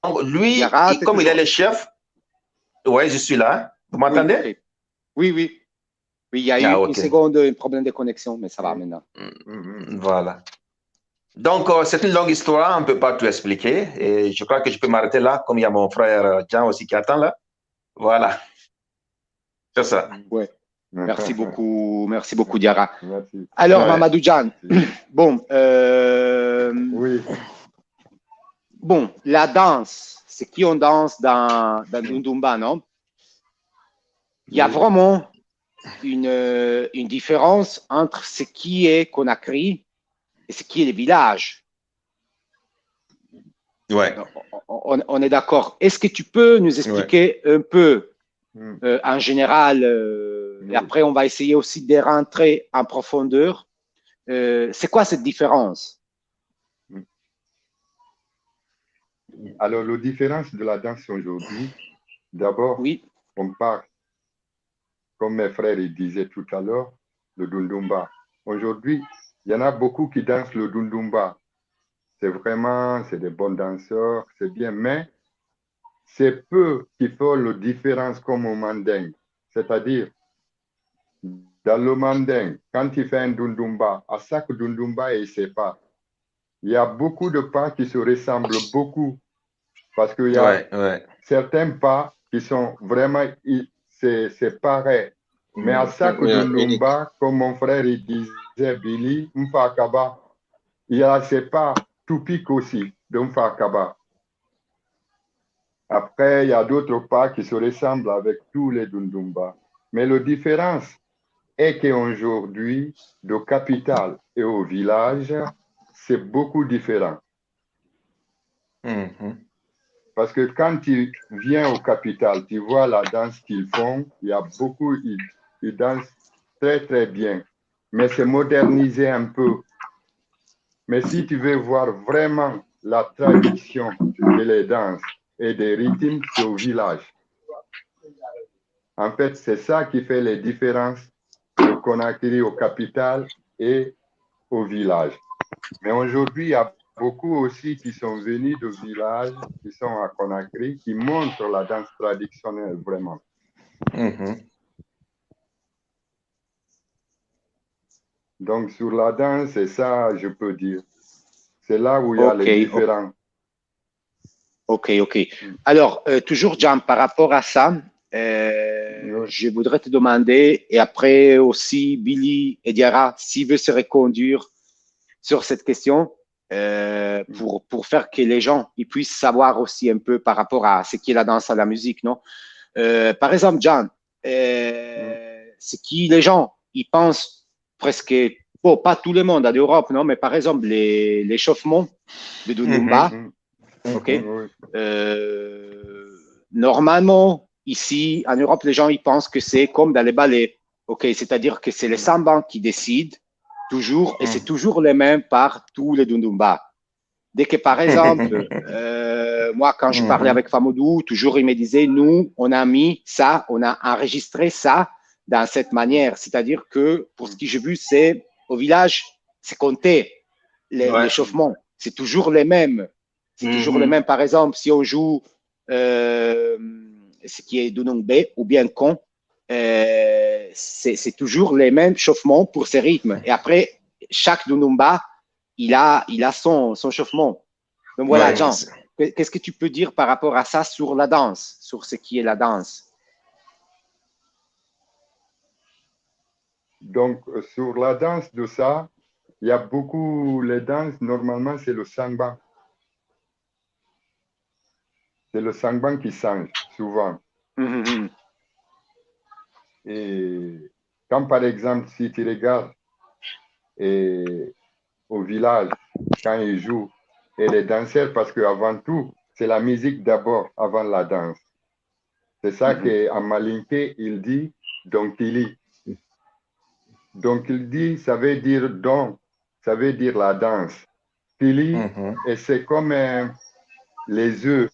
[SPEAKER 6] Donc, lui, comme il est le chef, oui, je suis là. Vous m'entendez?
[SPEAKER 3] Oui, okay. Oui, il y a eu une seconde, un problème de connexion, mais ça va maintenant.
[SPEAKER 6] Voilà. Donc, c'est une longue histoire, on ne peut pas tout expliquer. Et je crois que je peux m'arrêter là, comme il y a mon frère Jean aussi qui attend là. Voilà. C'est ça.
[SPEAKER 3] Ouais. Merci beaucoup, Diarra. Merci. Alors, Mamadou Jan, bon,
[SPEAKER 7] oui.
[SPEAKER 3] Bon, la danse, c'est qui on danse dans Ndumba, non? Il y a vraiment une différence entre ce qui est Conakry et ce qui est le village.
[SPEAKER 6] Ouais.
[SPEAKER 3] On est d'accord. Est-ce que tu peux nous expliquer un peu, en général, et après on va essayer aussi de rentrer en profondeur, c'est quoi cette différence?
[SPEAKER 7] Alors, la différence de la danse aujourd'hui, d'abord, on part, comme mes frères ils disaient tout à l'heure, le Dundumba. Aujourd'hui, il y en a beaucoup qui dansent le Dundumba. C'est des bons danseurs, c'est bien, mais c'est peu qui font la différence comme au mandingue. C'est-à-dire, dans le mandingue, quand il fait un Dundumba, à chaque Dundumba, il sépare. Il y a beaucoup de pas qui se ressemblent beaucoup. Parce qu'il y a certains pas qui sont vraiment, c'est pareil. Mais à chaque Dundumba, comme mon frère il disait, Billy, Mfakaba, il y a ces pas toupiques aussi de Mfakaba. Après, il y a d'autres pas qui se ressemblent avec tous les Dundumba. Mais la différence est qu'aujourd'hui, de capitale et au village, c'est beaucoup différent. Parce que quand tu viens au capital, tu vois la danse qu'ils font, il y a beaucoup, ils dansent très, très bien. Mais c'est modernisé un peu. Mais si tu veux voir vraiment la tradition de les danses et des rythmes, c'est au village. En fait, c'est ça qui fait les différences de Conakry au capital et au village. Mais aujourd'hui, il y a beaucoup aussi qui sont venus de villages, qui sont à Conakry, qui montrent la danse traditionnelle vraiment. Donc, sur la danse, c'est ça, je peux dire. C'est là où il y a les différents.
[SPEAKER 3] Ok. Alors, toujours, Jean, par rapport à ça, je voudrais te demander, et après aussi, Billy et Diarra, s'ils veulent se reconduire sur cette question, pour faire que les gens ils puissent savoir aussi un peu par rapport à ce qui est la danse à la musique, non? Par exemple, John, ce qui les gens ils pensent presque, bon, pas tout le monde en Europe, non, mais par exemple l'échauffement de Dunumba, ok. Normalement ici en Europe, les gens ils pensent que c'est comme dans les ballets, ok, c'est-à-dire que c'est les sambans qui décident toujours, et c'est toujours les mêmes par tous les Dundumba. Dès que, par exemple, moi, quand je parlais avec Famodou, toujours il me disait, nous, on a mis ça, on a enregistré ça dans cette manière. C'est-à-dire que, pour ce que j'ai vu, c'est au village, c'est compté l'échauffement. C'est toujours les mêmes. C'est toujours les mêmes. Par exemple, si on joue ce qui est Dunumbe ou bien Con, c'est toujours les mêmes chauffements pour ces rythmes. Et après, chaque Dunumba, il a son chauffement. Donc voilà, Jean, qu'est-ce que tu peux dire par rapport à ça sur la danse, sur ce qui est la danse?
[SPEAKER 7] Donc, sur la danse de ça, il y a beaucoup, les danses, normalement, c'est le sangban. C'est le sangban qui change, souvent. Et quand, par exemple, si tu regardes au village, quand ils jouent, et les danseurs, parce qu'avant tout, c'est la musique d'abord, avant la danse. C'est ça qu'en malinké, il dit « donkili ». Donc, il dit, ça veut dire « don », ça veut dire la danse. « Kili », et c'est comme les œufs.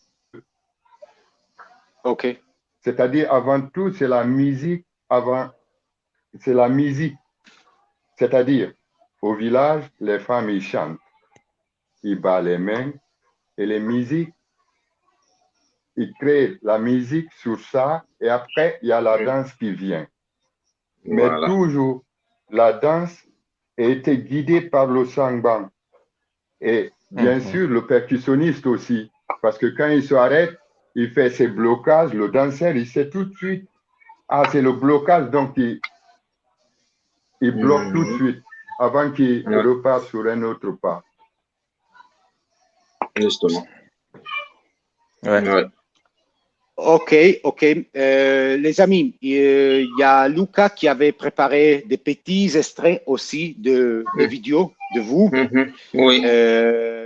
[SPEAKER 3] Ok.
[SPEAKER 7] C'est-à-dire, avant tout, c'est la musique, c'est la musique. C'est-à-dire, au village, les femmes, ils chantent. Ils battent les mains. Et les musiques, ils créent la musique sur ça. Et après, il y a la danse qui vient. Mais toujours, la danse a été guidée par le sangban. Et bien sûr, le percussionniste aussi. Parce que quand il s'arrête, il fait ses blocages. Le danseur, il sait tout de suite. Ah, c'est le blocage. Donc, il bloque tout de suite avant qu'il repart sur un autre pas.
[SPEAKER 8] Justement.
[SPEAKER 3] Ok. Les amis, il y a Luca qui avait préparé des petits extraits aussi de vidéos de vous.
[SPEAKER 8] Oui.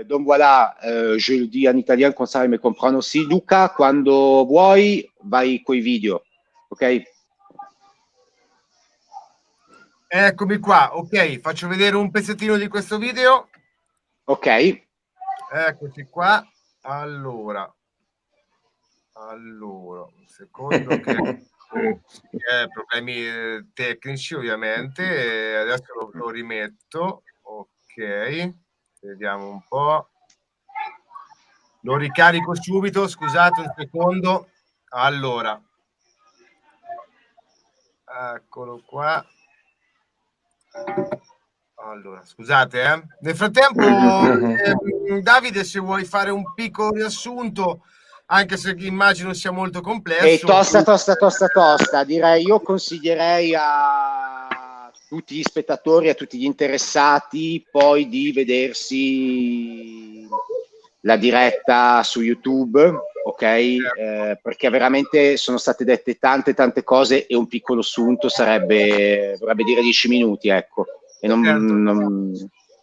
[SPEAKER 3] Donc voilà, je le dis en italien comme ça, il me comprend aussi. Luca, quando vuoi, vai coi video. Ok?
[SPEAKER 1] Eccomi qua, ok, faccio vedere un pezzettino di questo video.
[SPEAKER 3] Ok.
[SPEAKER 1] Eccoci qua. Allora, un secondo che problemi tecnici ovviamente, adesso lo rimetto, ok, vediamo un po', lo ricarico subito, scusate un secondo. Allora, eccolo qua. Allora, scusate, nel frattempo Davide, se vuoi fare un piccolo riassunto, anche se immagino sia molto complesso.
[SPEAKER 3] Tosta. Direi, io consiglierei a tutti gli spettatori, a tutti gli interessati, poi di vedersi la diretta su YouTube, ok? Perché veramente sono state dette tante cose e un piccolo assunto vorrebbe dire 10 minuti, ecco. E non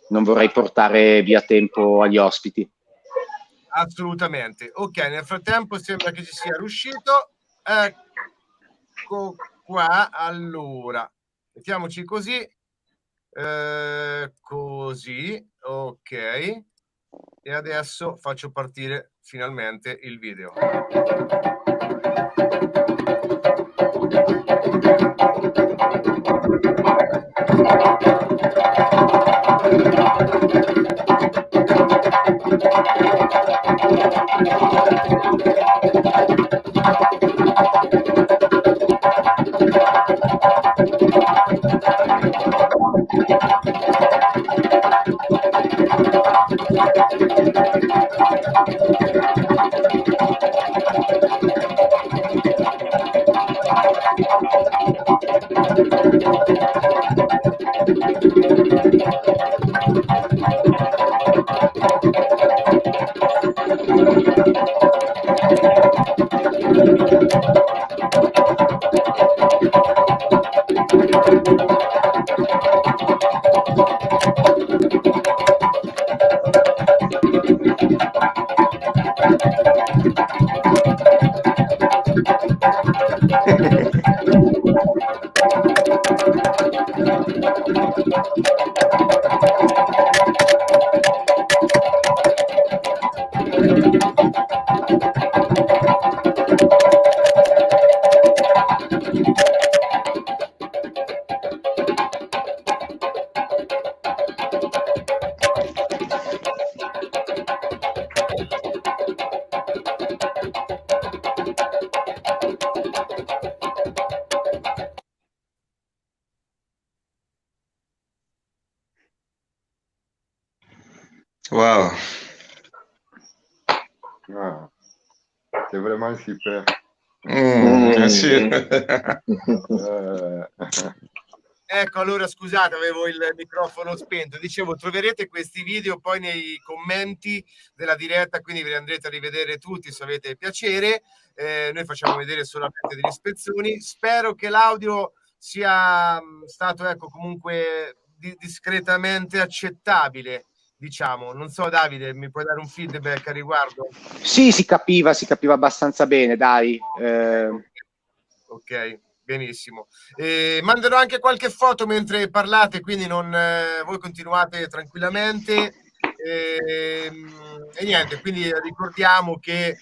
[SPEAKER 3] vorrei portare via tempo agli ospiti.
[SPEAKER 1] Assolutamente. Ok, nel frattempo sembra che ci sia riuscito. Ecco qua. Allora, mettiamoci così. Così, ok. E adesso faccio partire finalmente il video.
[SPEAKER 7] C'est vraiment super.
[SPEAKER 6] Bien sûr.
[SPEAKER 1] Ecco, allora scusate, avevo il microfono spento. Dicevo, troverete questi video poi nei commenti della diretta, quindi ve li andrete a rivedere tutti se avete piacere. Noi facciamo vedere solamente degli spezzoni. Spero che l'audio sia stato, ecco, comunque discretamente accettabile, diciamo. Non so, Davide, mi puoi dare un feedback a riguardo?
[SPEAKER 3] Sì, si capiva abbastanza bene, dai.
[SPEAKER 1] Ok. Benissimo. Manderò anche qualche foto mentre parlate, quindi voi continuate tranquillamente. E niente, quindi ricordiamo che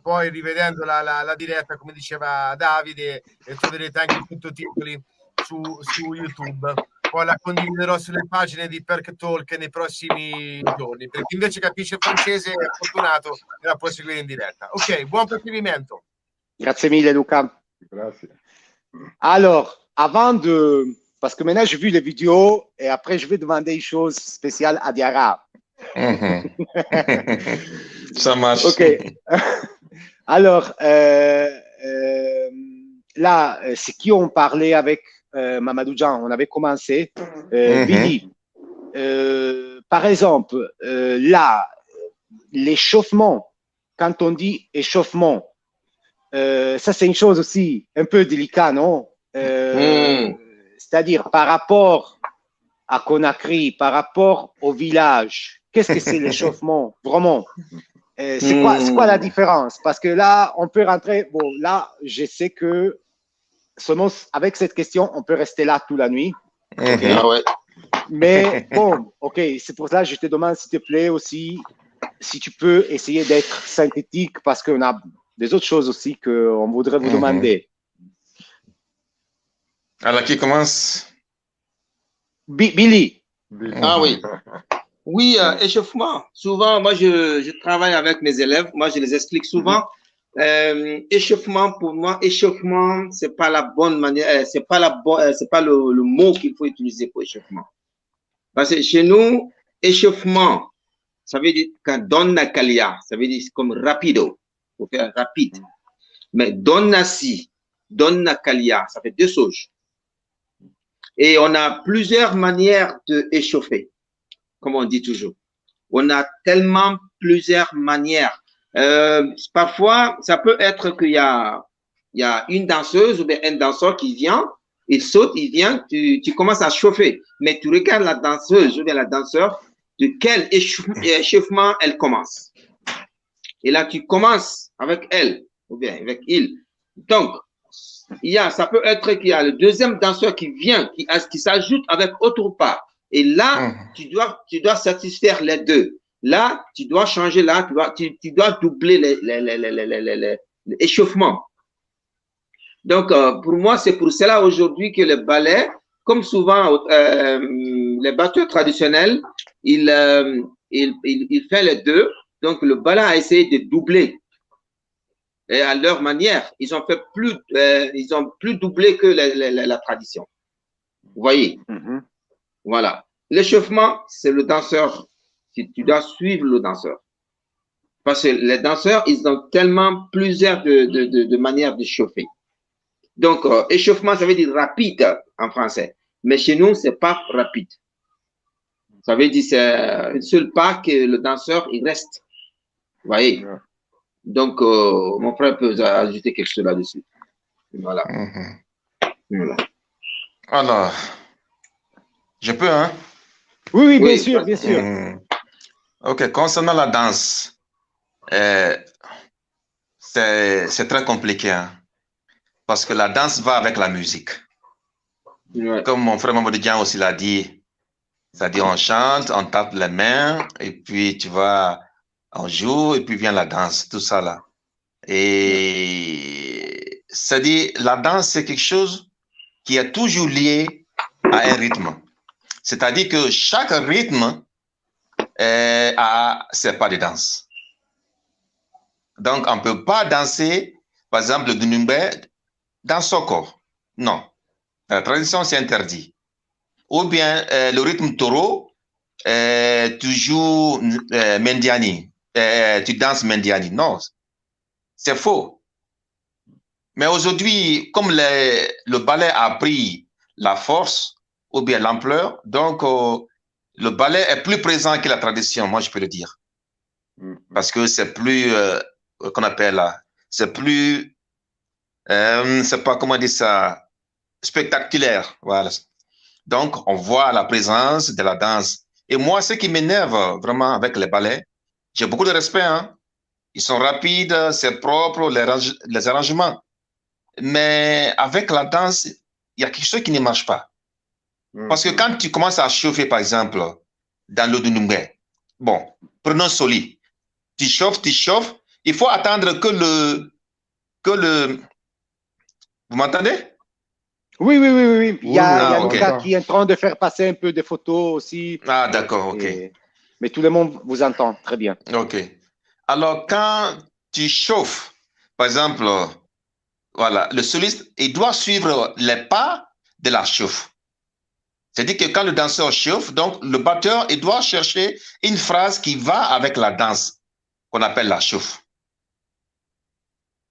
[SPEAKER 1] poi rivedendo la diretta, come diceva Davide, troverete anche i sottotitoli su YouTube. Poi la condividerò sulle pagine di Perk Talk nei prossimi giorni. Per chi invece capisce francese è fortunato e la può seguire in diretta. Ok, buon proseguimento.
[SPEAKER 3] Grazie mille, Luca.
[SPEAKER 7] Grazie.
[SPEAKER 3] Alors, parce que maintenant j'ai vu les vidéos et après je vais demander une chose spéciale à Diarra.
[SPEAKER 6] Ça marche.
[SPEAKER 3] Ok. Alors, là, c'est qui on parlait avec Mamadou Jean, on avait commencé. Billy, par exemple, là, l'échauffement, quand on dit échauffement, ça, c'est une chose aussi un peu délicate, non? C'est-à-dire, par rapport à Conakry, par rapport au village, qu'est-ce que c'est l'échauffement, vraiment? C'est quoi la différence? Parce que là, on peut rentrer... Bon, là, je sais que seulement avec cette question, on peut rester là toute la nuit. Okay?
[SPEAKER 6] Ah ouais.
[SPEAKER 3] Mais bon, ok, c'est pour ça que je te demande, s'il te plaît, aussi, si tu peux essayer d'être synthétique, parce qu'on a des autres choses aussi qu'on voudrait vous demander.
[SPEAKER 6] Alors, qui commence?
[SPEAKER 3] Billy.
[SPEAKER 8] Ah oui. Oui, échauffement. Souvent, moi, je travaille avec mes élèves. Moi, je les explique souvent. Échauffement, pour moi, échauffement, c'est pas la bonne manière, c'est pas le mot qu'il faut utiliser pour échauffement. Parce que chez nous, échauffement, ça veut dire quand donna calia, ça veut dire comme rapido. Faut faire rapide. Mais donna calia, ça fait deux choses. Et on a plusieurs manières de échauffer, comme on dit toujours. On a tellement plusieurs manières. Parfois, ça peut être qu'il y a une danseuse ou bien un danseur qui vient, il saute, il vient, tu commences à chauffer. Mais tu regardes la danseuse ou bien la danseur, de quel échauffement elle commence. Et là, tu commences avec elle ou bien avec il. Donc, ça peut être qu'il y a le deuxième danseur qui vient, qui s'ajoute avec autre part. Et là, tu dois satisfaire les deux. Là, tu dois changer, là, tu dois doubler l'échauffement. Donc, pour moi, c'est pour cela aujourd'hui que le ballet, comme souvent les batteurs traditionnels, il fait les deux. Donc, le ballet a essayé de doubler. Et à leur manière, ils ont plus doublé que la tradition. Vous voyez? Voilà. L'échauffement, c'est le danseur. Tu dois suivre le danseur. Parce que les danseurs, ils ont tellement plusieurs de manières de chauffer. Donc, échauffement, ça veut dire rapide en français. Mais chez nous, c'est pas rapide. Ça veut dire c'est un seul pas que le danseur, il reste. Vous voyez? Donc, mon frère peut ajouter quelque chose là-dessus. Voilà. Voilà.
[SPEAKER 6] Alors, je peux, hein?
[SPEAKER 3] Oui, bien sûr, bien sûr.
[SPEAKER 6] Ok, concernant la danse, c'est très compliqué, hein? Parce que la danse va avec la musique.
[SPEAKER 8] Ouais.
[SPEAKER 6] Comme mon frère Mamadou Dian aussi l'a dit, c'est-à-dire on chante, on tape les mains, et puis tu vois, on joue, et puis vient la danse, tout ça là. Et c'est-à-dire, la danse, c'est quelque chose qui est toujours lié à un rythme. C'est-à-dire que chaque rythme a ses pas de danse. Donc, on ne peut pas danser, par exemple, le Dunumbe dans son corps. Non. La tradition, c'est interdit. Ou bien le rythme taureau, tu joues Mendiani, tu danses Mendiani. Non. C'est faux. Mais aujourd'hui, comme le ballet a pris la force ou bien l'ampleur, donc le ballet est plus présent que la tradition, moi je peux le dire. Parce que c'est plus, qu'on appelle là, c'est plus, c'est pas comment dire ça, spectaculaire. Voilà. Donc, on voit la présence de la danse. Et moi, ce qui m'énerve vraiment avec les ballets, j'ai beaucoup de respect, hein. Ils sont rapides, c'est propre, les arrangements. Mais avec la danse, il y a quelque chose qui ne marche pas. Parce que quand tu commences à chauffer, par exemple, dans le Dunumbe, bon, prenons Soli, tu chauffes, il faut attendre que le... Vous m'entendez?
[SPEAKER 8] Oui. Il y a
[SPEAKER 7] ok.
[SPEAKER 8] Lucas qui est en train de faire passer un peu de photos aussi.
[SPEAKER 6] Ah, d'accord, ok.
[SPEAKER 8] Mais tout le monde vous entend très bien.
[SPEAKER 6] Ok. Alors, quand tu chauffes, par exemple, voilà, le soliste, il doit suivre les pas de la chauffe. C'est-à-dire que quand le danseur chauffe, donc le batteur, il doit chercher une phrase qui va avec la danse, qu'on appelle la chauffe.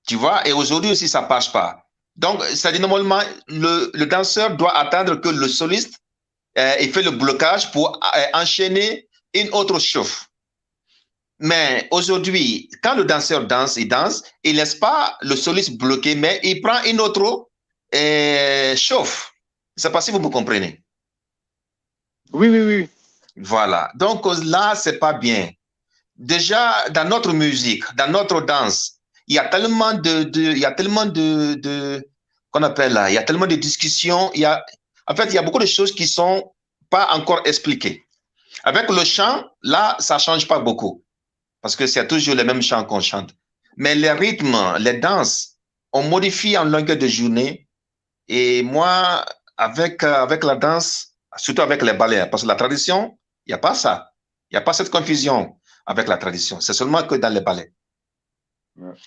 [SPEAKER 6] Tu vois, et aujourd'hui aussi, ça ne passe pas. Donc, c'est-à-dire normalement, le danseur doit attendre que le soliste il fait le blocage pour enchaîner une autre chauffe. Mais aujourd'hui, quand le danseur danse, il ne laisse pas le soliste bloqué, mais il prend une autre chauffe. Je ne sais pas si vous me comprenez.
[SPEAKER 8] Oui.
[SPEAKER 6] Voilà. Donc là, ce n'est pas bien. Déjà, dans notre musique, dans notre danse, il y a tellement qu'on appelle là, il y a tellement de discussions, en fait, il y a beaucoup de choses qui ne sont pas encore expliquées. Avec le chant, là, ça ne change pas beaucoup, parce que c'est toujours les mêmes chants qu'on chante. Mais les rythmes, les danses, on modifie en longueur de journée. Et moi, avec la danse, surtout avec les ballets, parce que la tradition, il n'y a pas ça. Il n'y a pas cette confusion avec la tradition. C'est seulement que dans les ballets.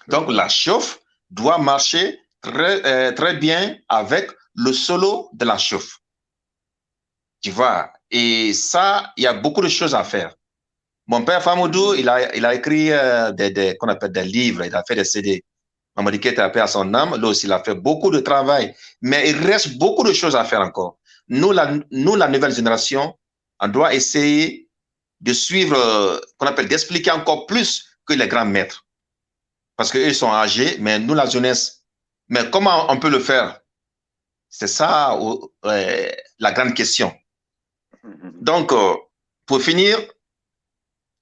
[SPEAKER 6] Donc, la chauffe doit marcher très bien avec le solo de la chauffe. Tu vois? Et ça, il y a beaucoup de choses à faire. Mon père Famoudou, il a écrit qu'on appelle des livres, il a fait des CD. Mamadou Keïta a fait à son âme, là aussi, il a fait beaucoup de travail. Mais il reste beaucoup de choses à faire encore. Nous, la nouvelle génération, on doit essayer de suivre, qu'on appelle, d'expliquer encore plus que les grands maîtres. Parce qu'eux sont âgés, mais nous, la jeunesse. Mais comment on peut le faire? C'est ça la grande question. Donc, pour finir,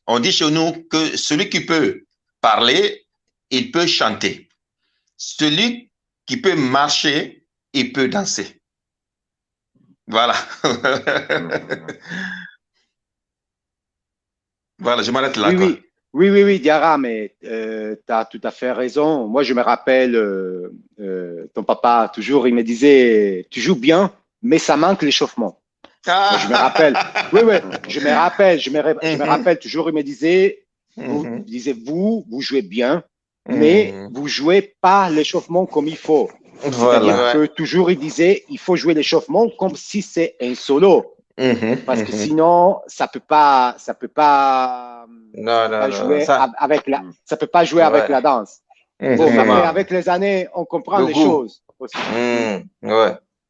[SPEAKER 6] on dit chez nous que celui qui peut parler, il peut chanter. Celui qui peut marcher, il peut danser. Voilà. Voilà, je m'arrête là.
[SPEAKER 8] Oui, Diarra, mais tu as tout à fait raison. Moi, je me rappelle, ton papa, toujours, il me disait, tu joues bien, mais ça manque l'échauffement. Moi, je me rappelle. Oui, je me rappelle toujours, il me disait, vous jouez bien, mais vous jouez pas l'échauffement comme il faut. C'est-à-dire que toujours, il disait, il faut jouer l'échauffement comme si c'est un solo. Parce que sinon, ça peut pas jouer avec la danse. Bon, mais avec les années, on comprend les choses aussi.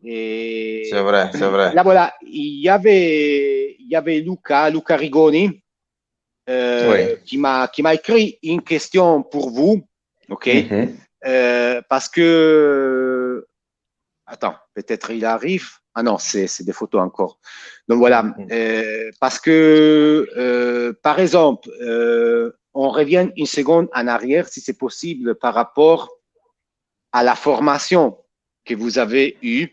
[SPEAKER 8] Et
[SPEAKER 9] c'est vrai.
[SPEAKER 8] Là, voilà, il y avait Luca Rigoni qui m'a écrit une question pour vous, ok? Parce que, attends, peut-être il arrive. Ah non, c'est des photos encore. Donc voilà, parce que, par exemple, on revient une seconde en arrière, si c'est possible, par rapport à la formation que vous avez eue.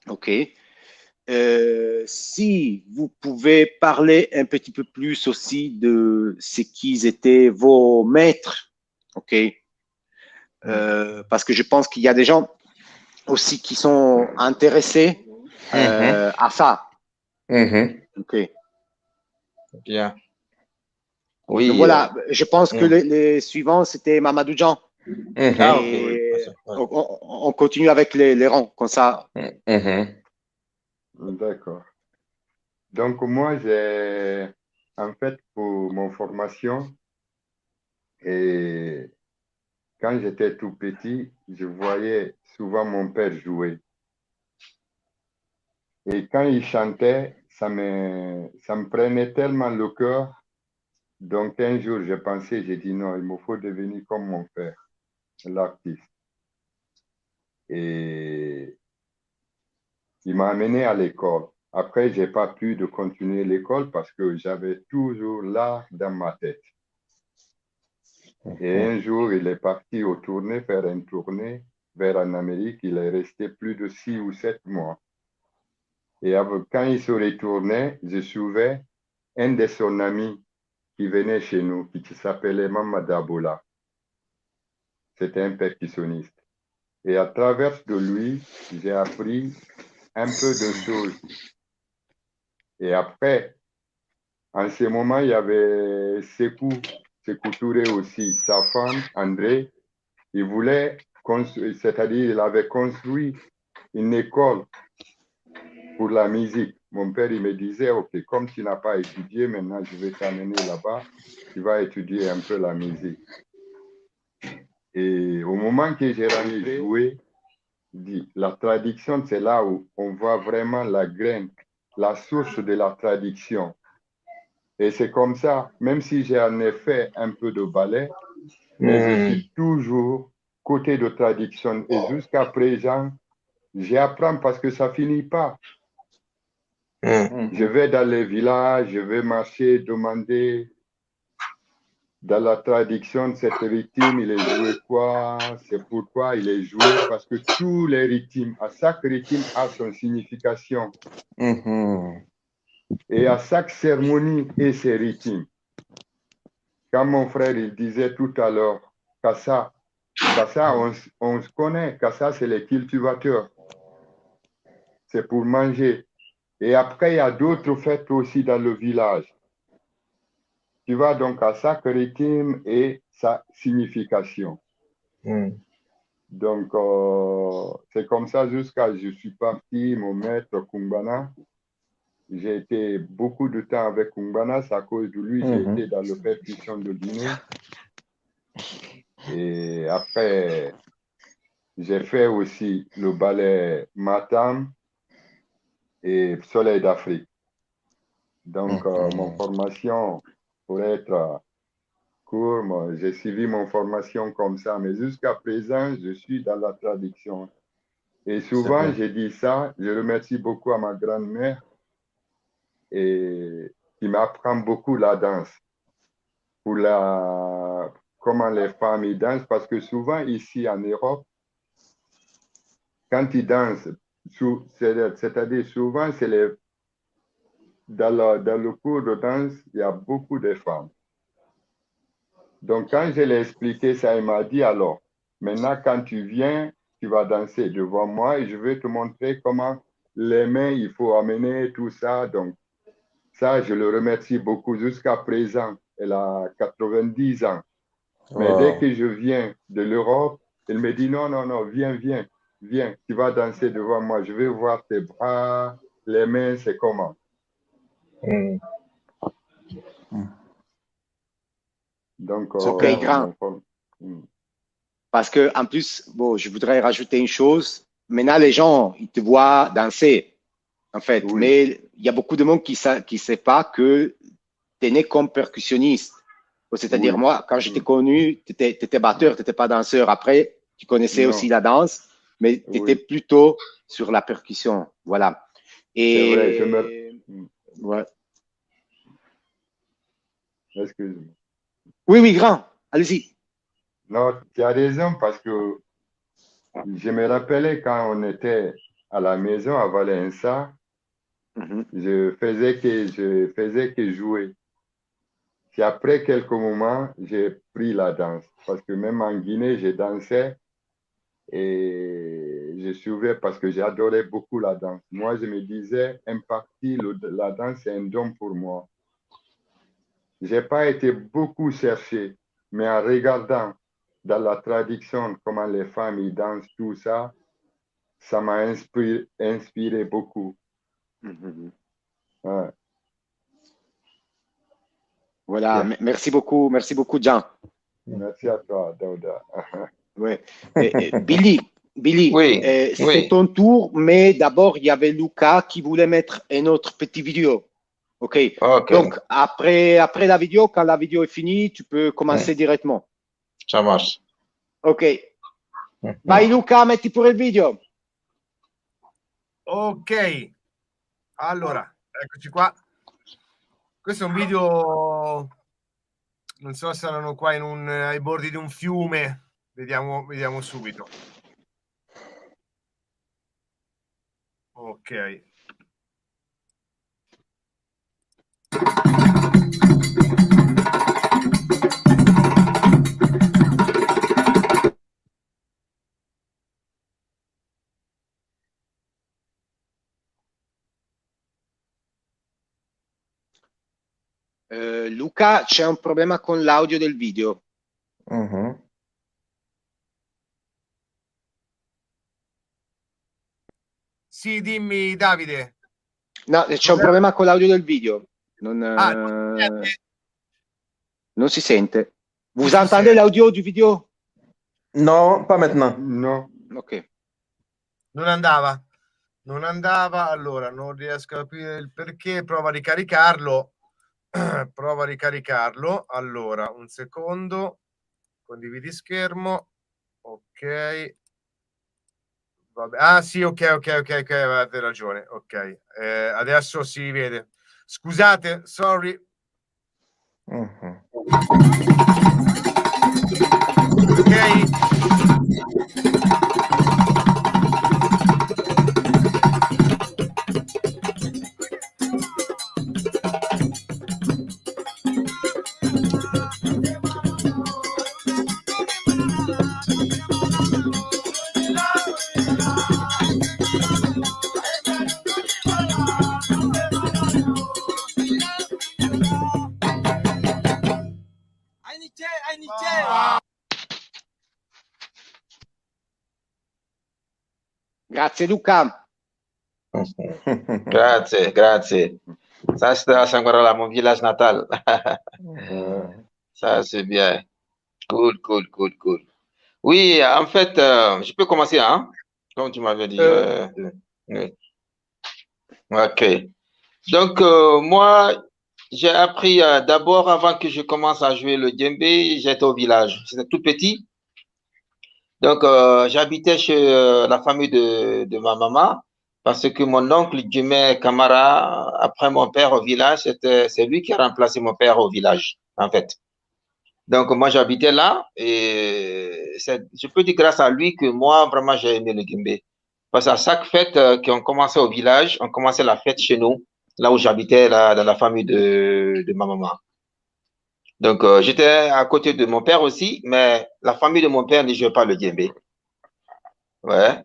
[SPEAKER 8] OK. Si vous pouvez parler un petit peu plus aussi de ce qui étaient vos maîtres, OK. Parce que je pense qu'il y a des gens aussi qui sont intéressés à ça. OK.
[SPEAKER 9] Bien. Oui.
[SPEAKER 8] Donc voilà, je pense que les suivants, c'était Mamadou Jean. On continue avec les rangs, comme ça.
[SPEAKER 7] D'accord. Donc, moi, en fait, pour mon formation, et quand j'étais tout petit, je voyais souvent mon père jouer. Et quand il chantait, ça me prenait tellement le cœur. Donc un jour, j'ai dit non, il me faut devenir comme mon père, l'artiste. Et il m'a amené à l'école. Après, je n'ai pas pu de continuer l'école parce que j'avais toujours l'art dans ma tête. Et un jour, il est parti faire une tournée vers en Amérique. Il est resté plus de 6 ou 7 mois. Et quand il se retournait, je suivais un de son amis qui venait chez nous, qui s'appelait Mamadabola. C'était un percussionniste. Et à travers de lui, j'ai appris un peu de choses. Et après, en ce moment, il y avait Sekou Touré aussi, sa femme, André. Il voulait construire, c'est-à-dire il avait construit une école pour la musique. Mon père, il me disait, OK, comme tu n'as pas étudié, maintenant je vais t'amener là-bas, tu vas étudier un peu la musique. Et au moment que j'ai rentré jouer, la traduction, c'est là où on voit vraiment la graine, la source de la traduction. Et c'est comme ça, même si j'ai en effet un peu de ballet, mais je suis toujours côté de traduction. Et jusqu'à présent, j'apprends parce que ça finit pas. Je vais dans les villages, je vais marcher, demander dans la traduction, cet rythme, il est joué quoi? C'est pourquoi il est joué? Parce que tous les rythmes, à chaque rythme a son signification. Et à chaque cérémonie et ses rythmes. Quand mon frère il disait tout à l'heure, Kassa, on se connaît, Kassa c'est les cultivateurs. C'est pour manger. Et après, il y a d'autres fêtes aussi dans le village. Tu vois donc à chaque rythme et sa signification. Donc, c'est comme ça jusqu'à je suis parti, mon maître Kumbana. J'ai été beaucoup de temps avec Kumbana, c'est à cause de lui, j'ai été dans le percussion de Guinée. Et après, j'ai fait aussi le ballet Matam et Soleil d'Afrique. Donc, mon formation, pour être court, j'ai suivi mon formation comme ça, mais jusqu'à présent, je suis dans la traduction. Et souvent, j'ai dit ça, je remercie beaucoup à ma grand-mère et qui m'apprend beaucoup la danse, pour comment les femmes y dansent, parce que souvent ici en Europe, quand ils dansent, c'est-à-dire souvent, dans le cours de danse, il y a beaucoup de femmes. Donc, quand je l'ai expliqué ça, il m'a dit alors, maintenant, quand tu viens, tu vas danser devant moi et je vais te montrer comment les mains, il faut amener tout ça. Donc, ça, je le remercie beaucoup jusqu'à présent. Elle a 90 ans. Mais dès que je viens de l'Europe, elle me dit non, non, non, viens, viens, viens, tu vas danser devant moi. Je vais voir tes bras, les mains, c'est comment. Donc,
[SPEAKER 3] ok, grand. Parce que en plus, bon, je voudrais rajouter une chose. Maintenant, les gens, ils te voient danser, en fait. Oui. Mais il y a beaucoup de monde qui ne sait pas que tu es né comme percussionniste. C'est-à-dire, oui. Moi, quand je t'ai connu, tu étais batteur, tu n'étais pas danseur. Après, tu connaissais aussi la danse, mais tu étais plutôt sur la percussion. Voilà. Et
[SPEAKER 7] c'est vrai,
[SPEAKER 3] ouais.
[SPEAKER 7] Excuse-moi.
[SPEAKER 3] Oui, oui, grand. Allez-y.
[SPEAKER 7] Non, tu as raison parce que je me rappelais quand on était à la maison à Valença, je faisais que jouer. Et après quelques moments, j'ai pris la danse parce que même en Guinée, je dansais et je suivais parce que j'adorais beaucoup la danse. Moi, je me disais, en partie, la danse, c'est un don pour moi. Je n'ai pas été beaucoup cherché, mais en regardant dans la traduction comment les femmes y dansent, tout ça, ça m'a inspiré beaucoup. Ouais.
[SPEAKER 3] Voilà, merci beaucoup, Jean.
[SPEAKER 7] Merci à toi, Daouda.
[SPEAKER 3] Ouais. Billy,
[SPEAKER 9] Oui,
[SPEAKER 3] c'est
[SPEAKER 9] oui.
[SPEAKER 3] ton tour, mais d'abord, il y avait Lucas qui voulait mettre une autre petite vidéo. OK.
[SPEAKER 9] Ok,
[SPEAKER 3] Donc, après la vidéo, quand la vidéo est finie, tu peux commencer directement.
[SPEAKER 9] ça marche.
[SPEAKER 3] OK. Vai Luca, metti pure il video.
[SPEAKER 1] Ok, allora, eccoci qua. Questo è un video, non so se erano qua ai bordi di un fiume, vediamo subito. Ok.
[SPEAKER 3] Luca, c'è un problema con l'audio del video.
[SPEAKER 9] Mhm.
[SPEAKER 1] Sì, dimmi Davide.
[SPEAKER 3] No, c'è un problema con l'audio del video. Non si sente. Vous entendez l'audio du video?
[SPEAKER 9] Non, pas maintenant.
[SPEAKER 7] Non.
[SPEAKER 3] Ok.
[SPEAKER 1] Non andava, allora non riesco a capire il perché. Prova a ricaricarlo. Allora, un secondo, condividi schermo. Ok, vabbè. Ah sì, ok, avete ragione. Ok, adesso si vede. Scusate, sorry.
[SPEAKER 9] Mhm.
[SPEAKER 1] Ok.
[SPEAKER 3] Grazie Luca.
[SPEAKER 9] Grazie, grazie. Ça, c'était à Sangoral, mon village natal. Ça, c'est bien. Cool, cool, cool, cool. Oui, en fait, je peux commencer, hein? Comme tu m'avais dit. Oui. Ok. Donc, moi, j'ai appris d'abord, avant que je commence à jouer le djembé, j'étais au village. C'était tout petit. Donc, j'habitais chez la famille de ma maman parce que mon oncle Jumé Camara, après mon père au village, c'est lui qui a remplacé mon père au village, en fait. Donc, moi, j'habitais là et je peux dire grâce à lui que moi, vraiment, j'ai aimé le djembé. Parce qu'à chaque fête qu'on commençait au village, on commençait la fête chez nous, là où j'habitais, dans la famille de ma maman. Donc, j'étais à côté de mon père aussi, mais la famille de mon père ne jouait pas le djembé. Ouais.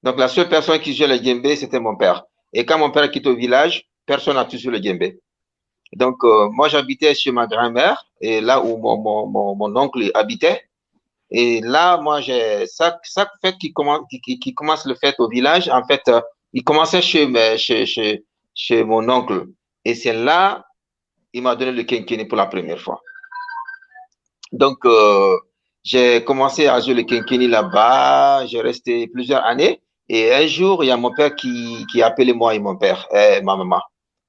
[SPEAKER 9] Donc, la seule personne qui jouait le djembé, c'était mon père. Et quand mon père quitte au village, personne n'a touché le djembé. Donc, moi, j'habitais chez ma grand-mère, et là où mon oncle habitait. Et là, moi, chaque fête qui commence le fête au village, en fait, il commençait chez mon oncle. Et c'est là, il m'a donné le kenkeni pour la première fois. Donc, j'ai commencé à jouer le kenkeni là-bas. J'ai resté plusieurs années. Et un jour, il y a mon père qui a appelé moi et mon père, ma maman,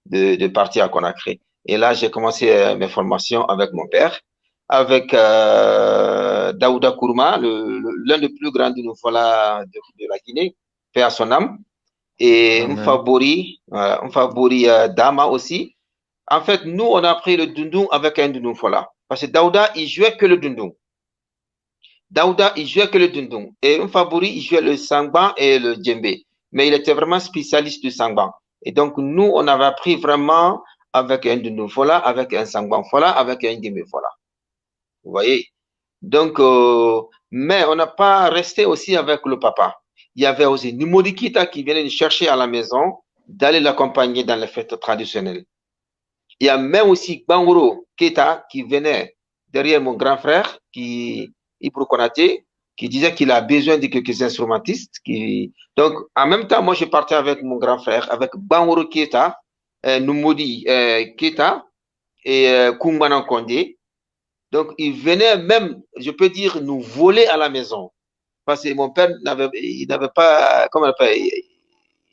[SPEAKER 9] de partir à Conakry. Et là, j'ai commencé mes formations avec mon père, avec Daouda Kourma, l'un des plus grands de nos voilà de la Guinée, paix à son âme, et Mfabori Dama aussi. En fait, nous, on a appris le dundun avec un dundun fola. Parce que Daouda, il jouait que le dundun. Et Mfabori, il jouait le sangban et le djembé. Mais il était vraiment spécialiste du sangban. Et donc, nous, on avait appris vraiment avec un dundun fola, avec un sangban fola, avec un djembé fola. Vous voyez? Donc, mais on n'a pas resté aussi avec le papa. Il y avait aussi Nimodi Kita qui venait nous chercher à la maison, d'aller l'accompagner dans les fêtes traditionnelles. Il y a même aussi Banguro Keita qui venait derrière mon grand frère, Ibro Konaté, qui disait qu'il a besoin de quelques instrumentistes. Donc, en même temps, moi, je partais avec mon grand frère, avec Banguro Keita, Numodi Keita et Kumbanan Kondé. Donc, ils venaient même, je peux dire, nous voler à la maison. Parce que mon père il n'avait pas, comment on appelle,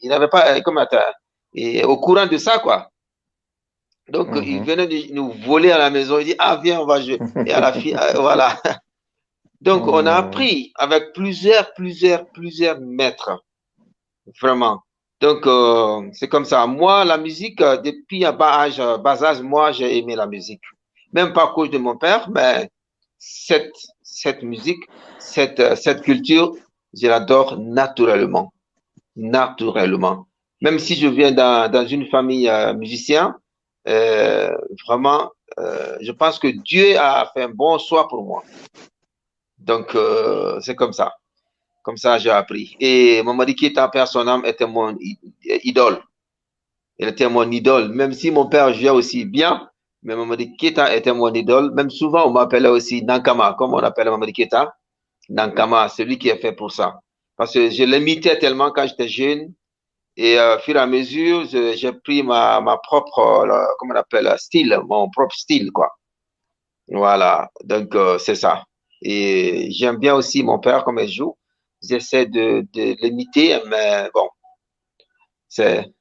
[SPEAKER 9] il n'avait pas, comment on appelle, au courant de ça, quoi. Donc, il venait nous voler à la maison. Il dit, ah, viens, on va jouer. Et à la fin, voilà. Donc, on a appris avec plusieurs maîtres. Vraiment. Donc, c'est comme ça. Moi, la musique, depuis un bas âge, moi, j'ai aimé la musique. Même pas à cause de mon père, mais cette musique, cette culture, je l'adore naturellement. Naturellement. Même si je viens dans une famille musicien, vraiment, je pense que Dieu a fait un bon choix pour moi. Donc, c'est comme ça. Comme ça, j'ai appris. Et Mamadi Keïta, père son âme, était mon idole. Il était mon idole. Même si mon père jouait aussi bien, mais Mamadi Keïta était mon idole. Même souvent, on m'appelait aussi Nankama, comme on appelle Mamadi Keïta. Nankama, celui qui est fait pour ça. Parce que je l'imitais tellement quand j'étais jeune. Et au fur et à mesure, j'ai pris ma propre, comment on appelle, style, mon propre style, quoi. Voilà. Donc, c'est ça. Et j'aime bien aussi mon père, comme il joue. J'essaie de l'imiter, mais bon, c'est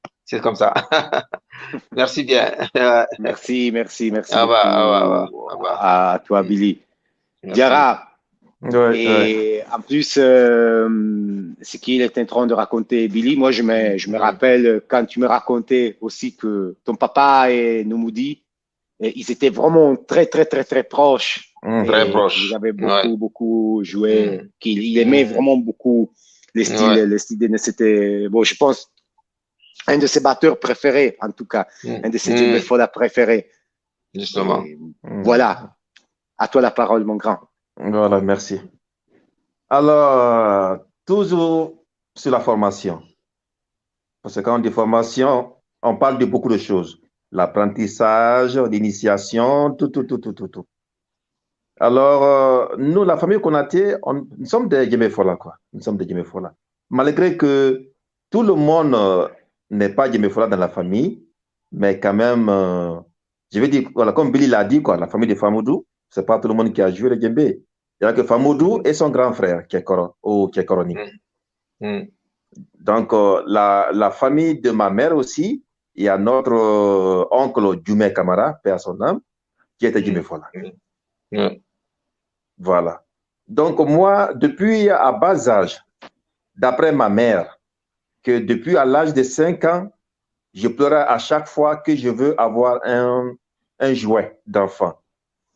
[SPEAKER 9] comme ça. Merci bien.
[SPEAKER 3] Merci
[SPEAKER 9] à
[SPEAKER 3] toi, Billy. Diarra, et en plus, ce qu'il est en train de raconter, Billy, moi, je me rappelle quand tu me racontais aussi que ton papa et Noumoudi, ils étaient vraiment très proches.
[SPEAKER 9] Très proches.
[SPEAKER 3] Ils avaient beaucoup joué. Il aimait vraiment beaucoup les styles. C'était, bon, je pense, un de ses batteurs préférés, en tout cas, un de ses Djembe Fola préférés.
[SPEAKER 9] Justement.
[SPEAKER 3] Voilà. À toi la parole, mon grand.
[SPEAKER 10] Voilà, merci. Alors, toujours sur la formation. Parce que quand on dit formation, on parle de beaucoup de choses. L'apprentissage, l'initiation, tout. Alors, nous, la famille Konaté, nous sommes des Djembe Fola, quoi. Nous sommes des Djembe Fola. Malgré que tout le monde n'est pas Djembe Fola dans la famille, mais quand même, je vais dire, voilà, comme Billy l'a dit, quoi, la famille de Famoudou, c'est pas tout le monde qui a joué le djembé. Il y a que Famoudou et son grand frère qui est coronique. Donc, la famille de ma mère aussi, il y a notre oncle Djoumé Kamara, paix à son âme, qui était Djembe Fola. Voilà. Donc, moi, depuis à bas âge, d'après ma mère, que depuis à l'âge de 5 ans, je pleurais à chaque fois que je veux avoir un jouet d'enfant.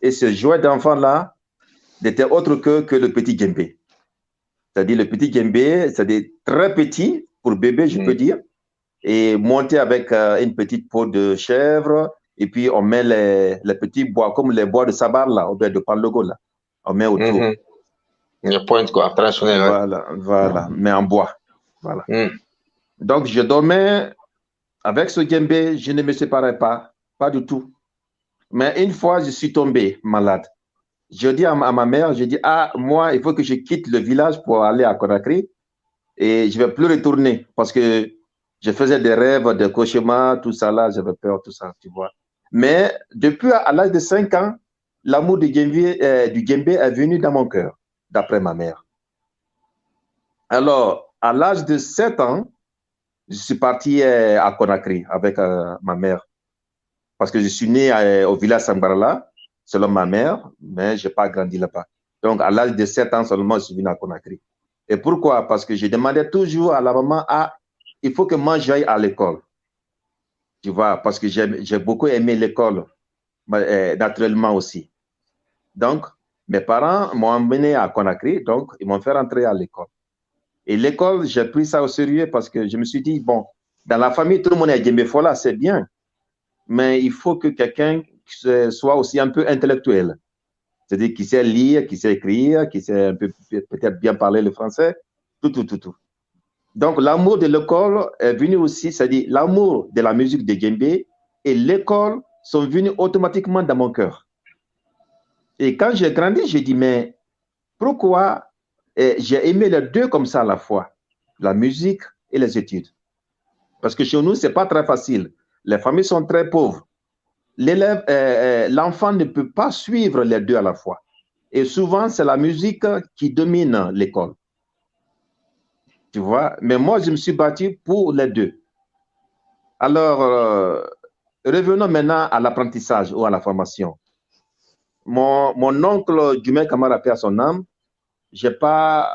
[SPEAKER 10] Et ce jouet d'enfant-là n'était autre que le petit djembé. C'est-à-dire le petit djembé, c'est-à-dire très petit pour bébé, je peux dire, et monté avec une petite peau de chèvre, et puis on met les petits bois, comme les bois de sabar, là, ou bien de panlogo, là. On met autour.
[SPEAKER 9] Les pointes, quoi, traditionnelles.
[SPEAKER 10] Voilà, mais en bois. Voilà. Donc, je dormais avec ce djembé, je ne me séparais pas du tout. Mais une fois, je suis tombé malade. Je dis à ma mère, je dis, moi, il faut que je quitte le village pour aller à Conakry et je ne vais plus retourner parce que je faisais des rêves, des cauchemars, tout ça là, j'avais peur, tout ça, tu vois. Mais depuis à l'âge de 5 ans, l'amour du djembé est venu dans mon cœur, d'après ma mère. Alors, à l'âge de 7 ans, je suis parti à Conakry avec ma mère. Parce que je suis né au village Sambarala, selon ma mère, mais je n'ai pas grandi là-bas. Donc, à l'âge de 7 ans seulement, je suis venu à Conakry. Et pourquoi? Parce que je demandais toujours à la maman, il faut que moi j'aille à l'école. Tu vois, parce que j'ai beaucoup aimé l'école, naturellement aussi. Donc, mes parents m'ont emmené à Conakry, donc ils m'ont fait rentrer à l'école. Et l'école, j'ai pris ça au sérieux parce que je me suis dit, bon, dans la famille, tout le monde est Djembe Fola, c'est bien. Mais il faut que quelqu'un soit aussi un peu intellectuel. C'est-à-dire qui sait lire, qui sait écrire, qui sait peut-être bien parler le français, tout. Donc, l'amour de l'école est venu aussi, c'est-à-dire l'amour de la musique de djembé et l'école sont venus automatiquement dans mon cœur. Et quand j'ai grandi, j'ai dit, mais pourquoi j'ai aimé les deux comme ça à la fois, la musique et les études? Parce que chez nous, ce n'est pas très facile. Les familles sont très pauvres. l'enfant ne peut pas suivre les deux à la fois. Et souvent, c'est la musique qui domine l'école. Tu vois? Mais moi, je me suis battu pour les deux. Alors, revenons maintenant à l'apprentissage ou à la formation. Mon oncle Dumain Kamara, paix à son âme, j'ai pas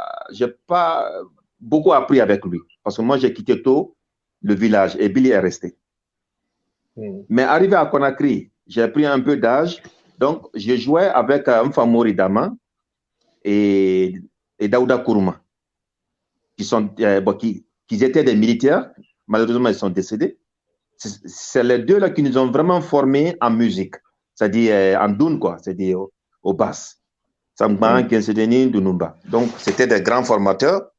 [SPEAKER 10] beaucoup appris avec lui. Parce que moi, j'ai quitté tôt le village et Billy est resté. Mais arrivé à Conakry, j'ai pris un peu d'âge. Donc, je jouais avec Mfamori Dama et Daouda Kourouma, qui étaient des militaires. Malheureusement, ils sont décédés. C'est les deux là qui nous ont vraiment formés en musique. C'est-à-dire en doun, quoi. C'est-à-dire au basse. Sangban, Kensedeni, Dunumba. Donc, c'était des grands formateurs.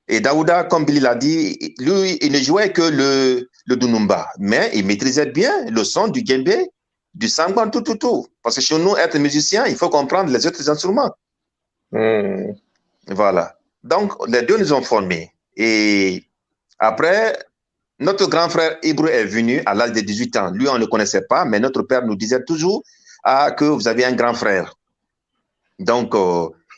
[SPEAKER 10] Et Daouda, comme Billy l'a dit, lui, il ne jouait que le Dunumba. Mais il maîtrisait bien le son du djembé, du sangban, tout. Parce que chez nous, être musicien, il faut comprendre les autres instruments. Voilà. Donc, les deux nous ont formés. Et après, notre grand frère Ibro est venu à l'âge de 18 ans. Lui, on ne le connaissait pas, mais notre père nous disait toujours que vous avez un grand frère. Donc,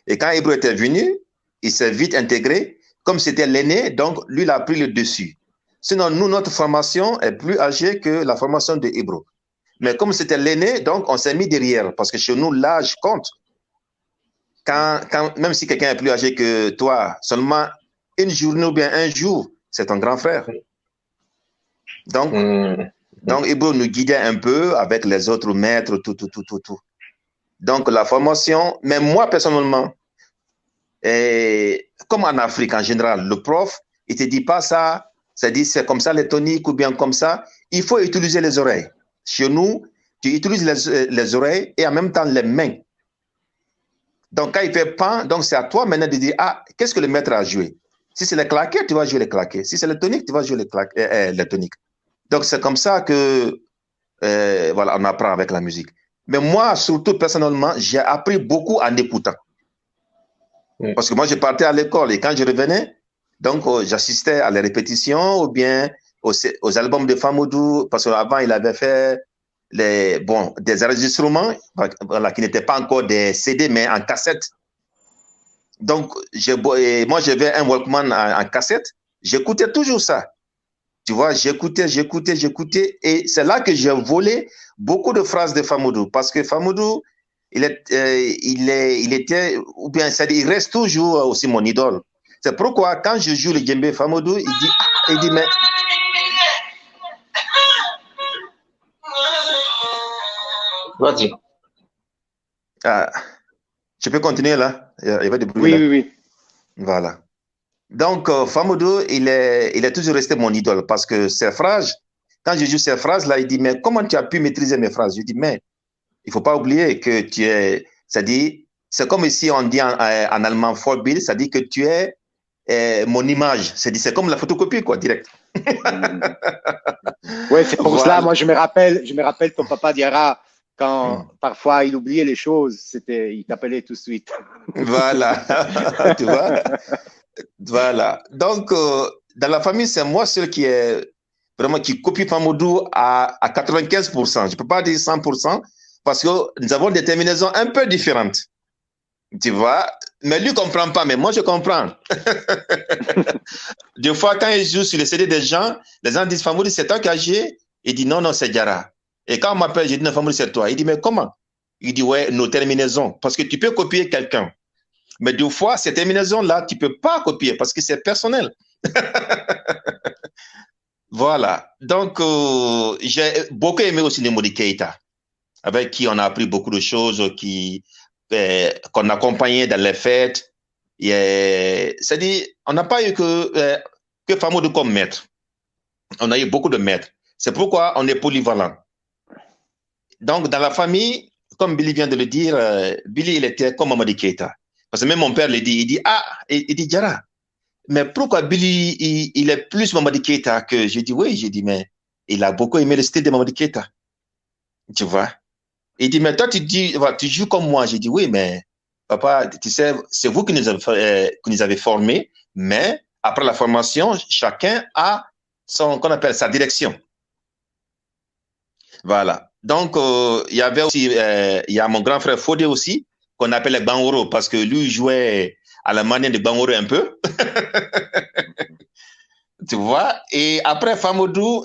[SPEAKER 10] et quand Ibro était venu, il s'est vite intégré. Comme c'était l'aîné, donc lui, il a pris le dessus. Sinon, nous, notre formation est plus âgée que la formation de Ibro. Mais comme c'était l'aîné, donc on s'est mis derrière. Parce que chez nous, l'âge compte. Même si quelqu'un est plus âgé que toi, seulement une journée ou bien un jour, c'est ton grand frère. Donc, Ibro nous guidait un peu avec les autres maîtres, tout. Donc, la formation, mais moi, personnellement, comme en Afrique en général, le prof, il ne te dit pas ça, c'est comme ça les toniques ou bien comme ça. Il faut utiliser les oreilles. Chez nous, tu utilises les oreilles et en même temps les mains. Donc, quand il fait pan, donc c'est à toi maintenant de dire, qu'est-ce que le maître a joué? Si c'est les claquets, tu vas jouer les claquets. Si c'est les toniques, tu vas jouer les toniques. Donc, c'est comme ça que, voilà, on apprend avec la musique. Mais moi, surtout, personnellement, j'ai appris beaucoup en écoutant. Parce que moi, je partais à l'école et quand je revenais, donc j'assistais à les répétitions ou bien aux albums de Famoudou, parce qu'avant, il avait fait des enregistrements voilà, qui n'étaient pas encore des CD, mais en cassette. Donc, moi, j'avais un Walkman en cassette. J'écoutais toujours ça. Tu vois, j'écoutais. Et c'est là que j'ai volé beaucoup de phrases de Famoudou. Parce que Famoudou, il était, ou bien il reste toujours aussi mon idole. C'est pourquoi quand je joue le djembé Famoudou, il dit, mais...
[SPEAKER 9] Vas-y.
[SPEAKER 10] Je peux continuer là? Il y avait du bruit là.
[SPEAKER 3] Oui.
[SPEAKER 10] Voilà. Donc, Famoudou, il est toujours resté mon idole parce que ses phrases, quand je joue ces phrases-là, il dit, mais comment tu as pu maîtriser mes phrases? Je dis, mais il ne faut pas oublier que tu es, c'est comme ici on dit en allemand Vorbild, ça dit que tu es mon image. C'est comme la photocopie, quoi, direct.
[SPEAKER 3] Oui, c'est pour cela, moi je me rappelle ton papa Diarra, quand parfois il oubliait les choses, il t'appelait tout de suite.
[SPEAKER 10] Voilà, tu vois. Voilà. Donc, dans la famille, c'est moi seul qui copie Famoudou à 95%. Je ne peux pas dire 100% parce que nous avons des terminaisons un peu différentes. Tu vois? Mais lui ne comprend pas, mais moi je comprends. Des fois, quand il joue sur les CD des gens, les gens disent Famoudou, c'est toi qui as joué? Il dit non, c'est Diarra. Et quand on m'appelle, je dis non, Famoudou, c'est toi. Il dit mais comment? Il dit ouais, nos terminaisons. Parce que tu peux copier quelqu'un. Mais des fois, ces terminaisons-là, tu ne peux pas copier parce que c'est personnel. Voilà. Donc, j'ai beaucoup aimé aussi Nemodi Keïta, avec qui on a appris beaucoup de choses, qu'on accompagnait dans les fêtes. C'est-à-dire, on n'a pas eu que Famoudou comme maître. On a eu beaucoup de maîtres. C'est pourquoi on est polyvalent. Donc, dans la famille, comme Billy vient de le dire, Billy, il était comme Nemodi Keïta. Parce que même mon père le dit, il dit Diarra, mais pourquoi Billy, il est plus Mamadi Keïta que je dis oui, mais il a beaucoup aimé le style de Mamadi Keïta. Tu vois? Il dit, mais toi, tu joues comme moi. J'ai dit oui, mais papa, tu sais, c'est vous qui nous avez formés, mais après la formation, chacun a qu'on appelle sa direction. Voilà. Donc, il y avait aussi, il y a mon grand frère Fodé aussi, qu'on appelle le Bangoro, parce que lui jouait à la manière de Bangoro un peu. Tu vois? Et après, Famoudou,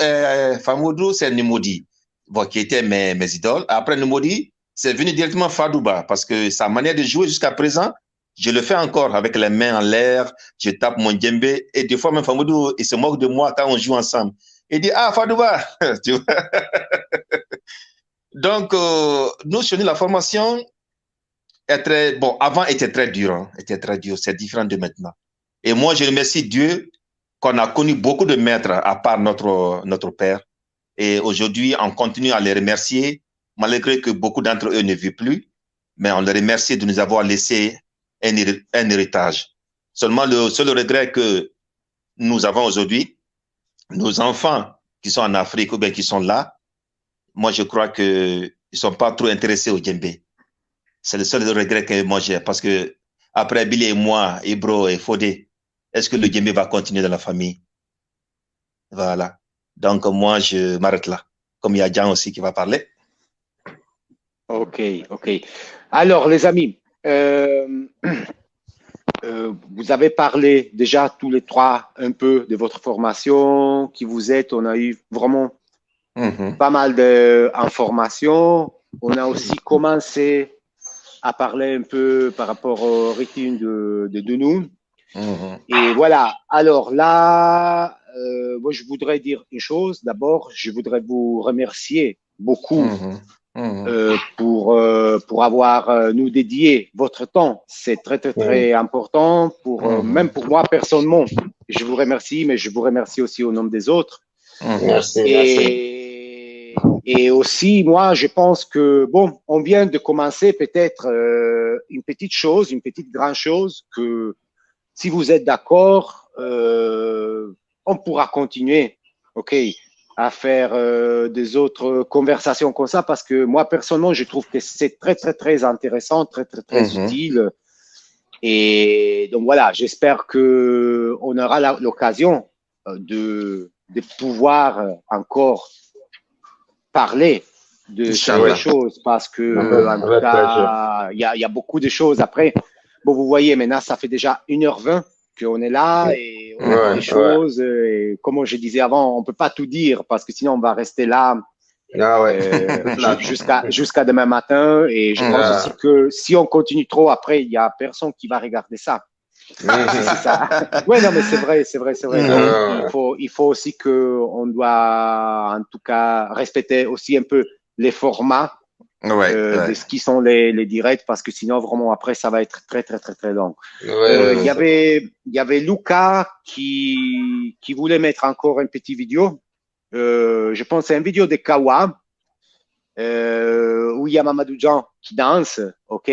[SPEAKER 10] c'est Numodi, bon, qui était mes idoles. Après Numodi, c'est venu directement Fadouba, parce que sa manière de jouer jusqu'à présent, je le fais encore avec les mains en l'air, je tape mon djembé, et des fois même Famoudou, il se moque de moi quand on joue ensemble. Il dit, ah, Fadouba, tu vois? Donc, nous, chez nous, la formation est très, bon, avant était très dur, hein, était très dur, c'est différent de maintenant. Et moi, je remercie Dieu qu'on a connu beaucoup de maîtres à part notre père. Et aujourd'hui, on continue à les remercier, malgré que beaucoup d'entre eux ne vivent plus, mais on les remercie de nous avoir laissé un héritage. Seulement, le seul regret que nous avons aujourd'hui, nos enfants qui sont en Afrique ou bien qui sont là, moi, je crois qu'ils ne sont pas trop intéressés au djembé. C'est le seul regret que moi j'ai, parce que après Billy et moi, Ibro et Fodé, est-ce que le djembé va continuer dans la famille? Voilà. Donc, moi, je m'arrête là. Comme il y a Jean aussi qui va parler.
[SPEAKER 3] Ok, ok. Alors, les amis, vous avez parlé déjà tous les trois un peu de votre formation, qui vous êtes. On a eu vraiment pas mal d'informations. On a aussi commencé à parler un peu par rapport au rythme de nous. Et voilà. Alors là, moi, je voudrais dire une chose. D'abord, je voudrais vous remercier beaucoup pour avoir nous dédié votre temps. C'est très, très, très important pour même pour moi personnellement. Je vous remercie, mais je vous remercie aussi au nom des autres.
[SPEAKER 9] Merci.
[SPEAKER 3] Et aussi, moi, je pense que, bon, on vient de commencer peut-être une petite chose, une petite grande chose que, si vous êtes d'accord, on pourra continuer, ok, à faire des autres conversations comme ça, parce que moi, personnellement, je trouve que c'est très, très, très intéressant, très, très, très utile. Et donc, voilà, j'espère que on aura l'occasion de pouvoir encore parler de ces choses, parce que en tout cas, il y a beaucoup de choses. Après, bon, vous voyez, maintenant, ça fait déjà 1h20 qu'on est là et on a des choses. Et comme je disais avant, on peut pas tout dire parce que sinon on va rester là jusqu'à demain matin. Et je pense aussi que si on continue trop, après, il y a personne qui va regarder ça. C'est ça. Ouais, non, mais c'est vrai. Il faut aussi que on doit, en tout cas, respecter aussi un peu les formats de ce qui sont les directs, parce que sinon, vraiment, après, ça va être très, très, très, très long. Il y avait Lucas qui voulait mettre encore une petite vidéo. Je pense que c'est une vidéo de Kawa, où il y a Mamadou Jean qui danse. OK.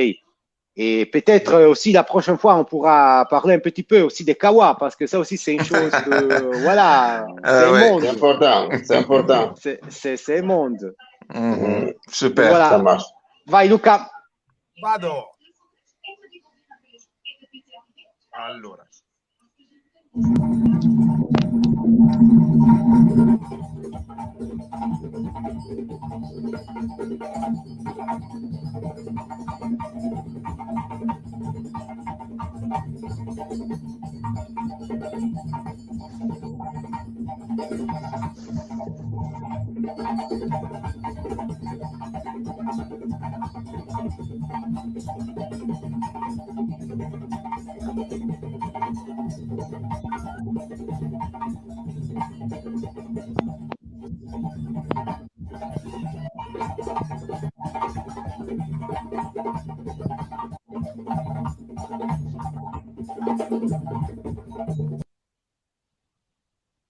[SPEAKER 3] Et peut-être aussi la prochaine fois, on pourra parler un petit peu aussi des Kawa, parce que ça aussi, c'est une chose que, voilà, c'est un monde.
[SPEAKER 9] C'est important, c'est important.
[SPEAKER 3] C'est un monde.
[SPEAKER 10] Super,
[SPEAKER 3] voilà.
[SPEAKER 9] Ça marche.
[SPEAKER 3] Vai, Luca.
[SPEAKER 1] Vado. Allora.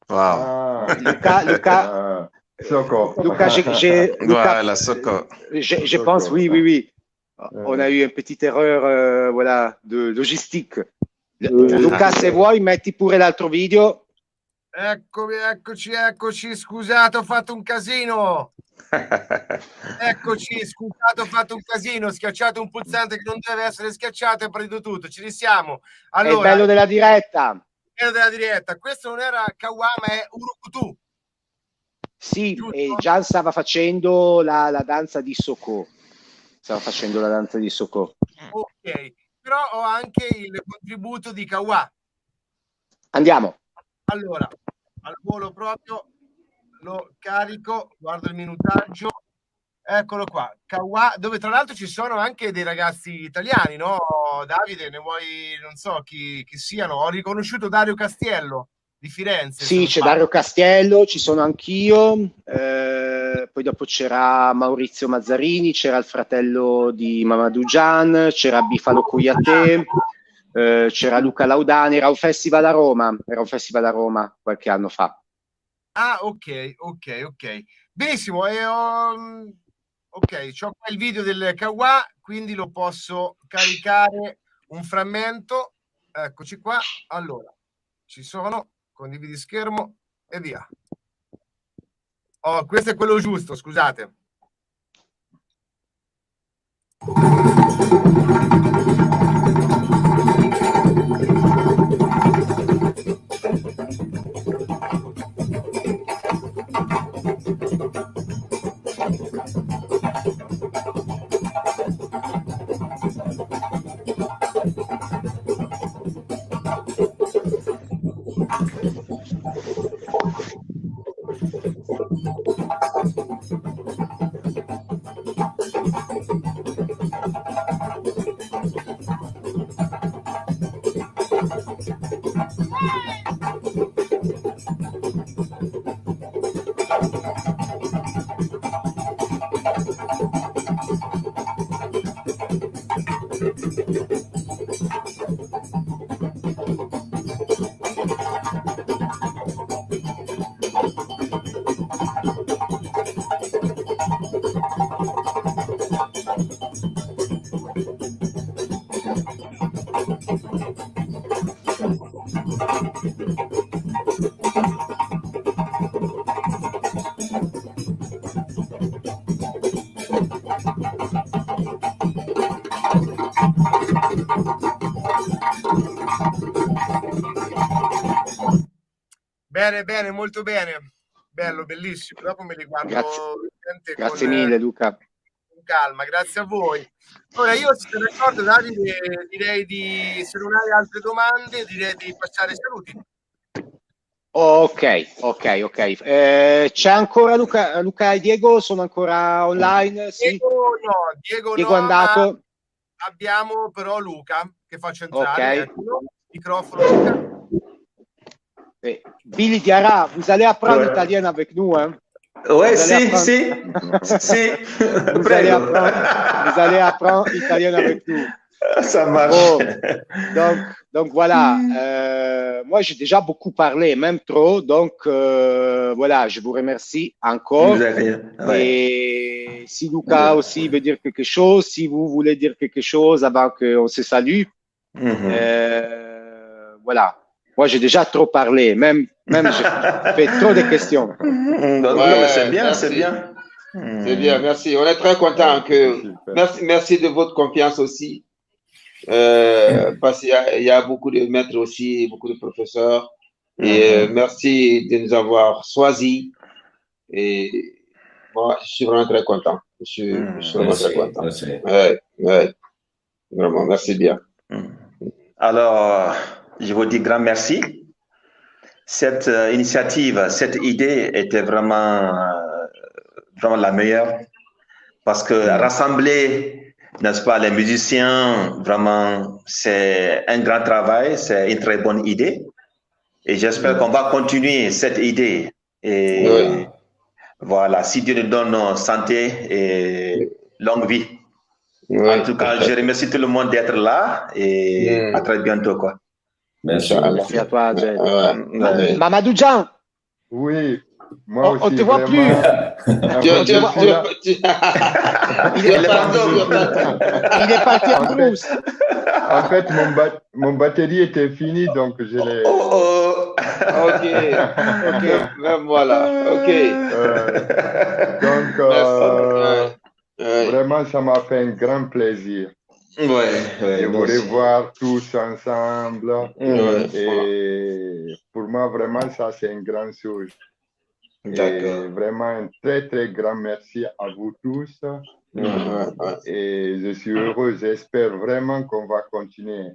[SPEAKER 10] Wow.
[SPEAKER 3] Luca,
[SPEAKER 7] Soko.
[SPEAKER 3] Luca,
[SPEAKER 10] Voilà, Soko.
[SPEAKER 3] Je pense, oui. On a eu une petite erreur, voilà, de logistique. Luca, se vuoi, metti pure l'altro video.
[SPEAKER 1] Eccoci, scusate, ho fatto un casino. Eccoci, scusate, ho fatto un casino, schiacciate un pulsante che non deve essere schiacciato e partito tutto, ci risiamo. Allora,
[SPEAKER 3] è il bello della diretta.
[SPEAKER 1] Questo non era Kawa, ma è Urukutu.
[SPEAKER 3] Sì,
[SPEAKER 1] giusto?
[SPEAKER 3] e Gian stava facendo la danza di Soko. Stava facendo la danza di Soko.
[SPEAKER 1] Ok, però ho anche il contributo di Kawa.
[SPEAKER 3] Andiamo.
[SPEAKER 1] Allora, al volo proprio lo carico, guardo il minutaggio, eccolo qua, Kawa, dove tra l'altro ci sono anche dei ragazzi italiani, no? Davide, ne vuoi, non so chi siano, ho riconosciuto Dario Castiello di Firenze.
[SPEAKER 3] Sì, c'è Dario Castiello, ci sono anch'io, poi dopo c'era Maurizio Mazzarini, c'era il fratello di Mamadou Gian, c'era Bifalo Kouyaté, c'era Luca Laudani, era un festival a Roma qualche anno fa.
[SPEAKER 1] Ah, ok. Benissimo, ok, c'ho qua il video del Kawa, quindi lo posso caricare un frammento, eccoci qua, allora, ci sono, condividi schermo e via. Oh, questo è quello giusto, scusate. Bene, molto bene. Bello, bellissimo. Dopo me li guardo.
[SPEAKER 3] Grazie mille, Luca.
[SPEAKER 1] Con calma, grazie a voi. Ora io, se sei d'accordo, Davide, direi se non hai altre domande, direi di passare ai saluti.
[SPEAKER 3] Ok. C'è ancora Luca e Diego? Sono ancora online? Sì.
[SPEAKER 1] Diego
[SPEAKER 3] è andato.
[SPEAKER 1] Abbiamo però Luca che faccio entrare.
[SPEAKER 3] Ok.
[SPEAKER 1] Ecco, microfono Luca.
[SPEAKER 3] Billy Diarra, vous allez apprendre l'italien avec nous, hein?
[SPEAKER 10] Oui, si.
[SPEAKER 3] Vous allez apprendre l'italien avec nous.
[SPEAKER 10] Ça marche.
[SPEAKER 3] Bon, donc voilà. Moi, j'ai déjà beaucoup parlé, même trop. Donc voilà, je vous remercie encore.
[SPEAKER 10] Vous avez rien. Ouais.
[SPEAKER 3] Et si Luca aussi veut dire quelque chose, si vous voulez dire quelque chose avant qu'on se salue, voilà. Moi, j'ai déjà trop parlé, même j'ai fait trop de questions.
[SPEAKER 10] C'est bien.
[SPEAKER 9] C'est bien, merci. On est très content merci de votre confiance aussi. Parce qu'il y a beaucoup de maîtres aussi, beaucoup de professeurs. Et merci de nous avoir choisis. Et moi, je suis vraiment très content. Je suis vraiment très content.
[SPEAKER 4] Merci.
[SPEAKER 9] Ouais. Vraiment, merci bien.
[SPEAKER 10] Alors, je vous dis grand merci. Cette initiative, cette idée était vraiment la meilleure parce que rassembler, n'est-ce pas, les musiciens, vraiment, c'est un grand travail, c'est une très bonne idée. Et j'espère qu'on va continuer cette idée. Et voilà, si Dieu nous donne santé et longue vie. En tout cas, je remercie tout le monde d'être là et à très bientôt, quoi.
[SPEAKER 4] Merci.
[SPEAKER 3] Merci à toi, Jay. Mamadou Gian.
[SPEAKER 7] Oui, moi aussi.
[SPEAKER 3] On te voit plus. Il est parti en brousse.
[SPEAKER 7] En fait, mon batterie était finie, donc je l'ai.
[SPEAKER 9] Ok. Même voilà. Ok.
[SPEAKER 7] Donc, vraiment, ça m'a fait un grand plaisir.
[SPEAKER 10] De
[SPEAKER 7] vous revoir tous ensemble. Et pour moi, vraiment, ça, c'est une grande chose. Et vraiment un très, très grand merci à vous tous. Et je suis heureux, j'espère vraiment qu'on va continuer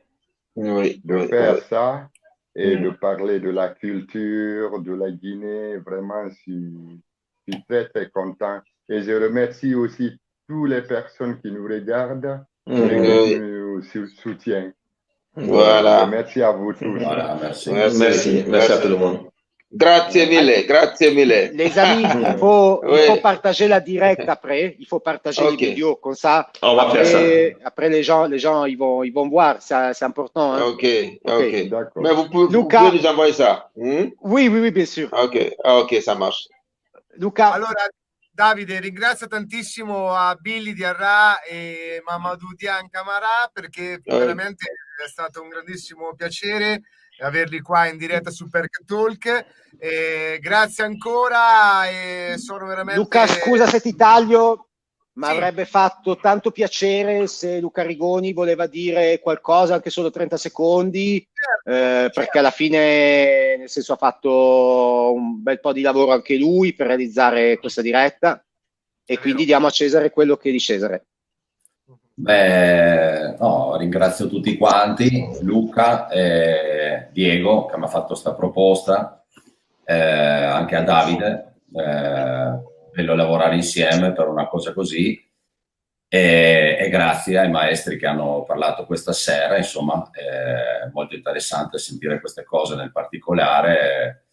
[SPEAKER 7] de faire ça et de parler de la culture, de la Guinée. Vraiment, je suis très, très content. Et je remercie aussi toutes les personnes qui nous regardent et qui nous soutiennent.
[SPEAKER 9] Voilà.
[SPEAKER 7] Merci à vous tous.
[SPEAKER 4] Voilà, merci.
[SPEAKER 10] Merci à tout le monde.
[SPEAKER 9] Grazie mille, grazie mille.
[SPEAKER 3] Les amis, il faut partager la direct après. Il faut partager les vidéos comme ça.
[SPEAKER 10] On va faire ça.
[SPEAKER 3] Après, les gens, ils vont voir. C'est important. Hein.
[SPEAKER 9] Ok.
[SPEAKER 7] D'accord.
[SPEAKER 9] Mais vous pouvez nous envoyer ça.
[SPEAKER 3] Oui, bien sûr.
[SPEAKER 9] Ok, ça marche.
[SPEAKER 3] Luca.
[SPEAKER 1] Allora, Davide, ringrazio tantissimo a Billy Diarra e Mamadou Dian Camara perché veramente è stato un grandissimo piacere averli qua in diretta su Perk Talk. Grazie ancora e sono veramente...
[SPEAKER 3] Luca, scusa se ti taglio, ma avrebbe fatto tanto piacere se Luca Rigoni voleva dire qualcosa, anche solo 30 secondi, perché alla fine, nel senso, ha fatto un bel po' di lavoro anche lui per realizzare questa diretta e quindi diamo a Cesare quello che è di Cesare.
[SPEAKER 4] Beh, no, ringrazio tutti quanti, Luca e Diego che mi ha fatto questa proposta, anche a Davide, bello lavorare insieme per una cosa così e grazie ai maestri che hanno parlato questa sera, insomma è molto interessante sentire queste cose nel particolare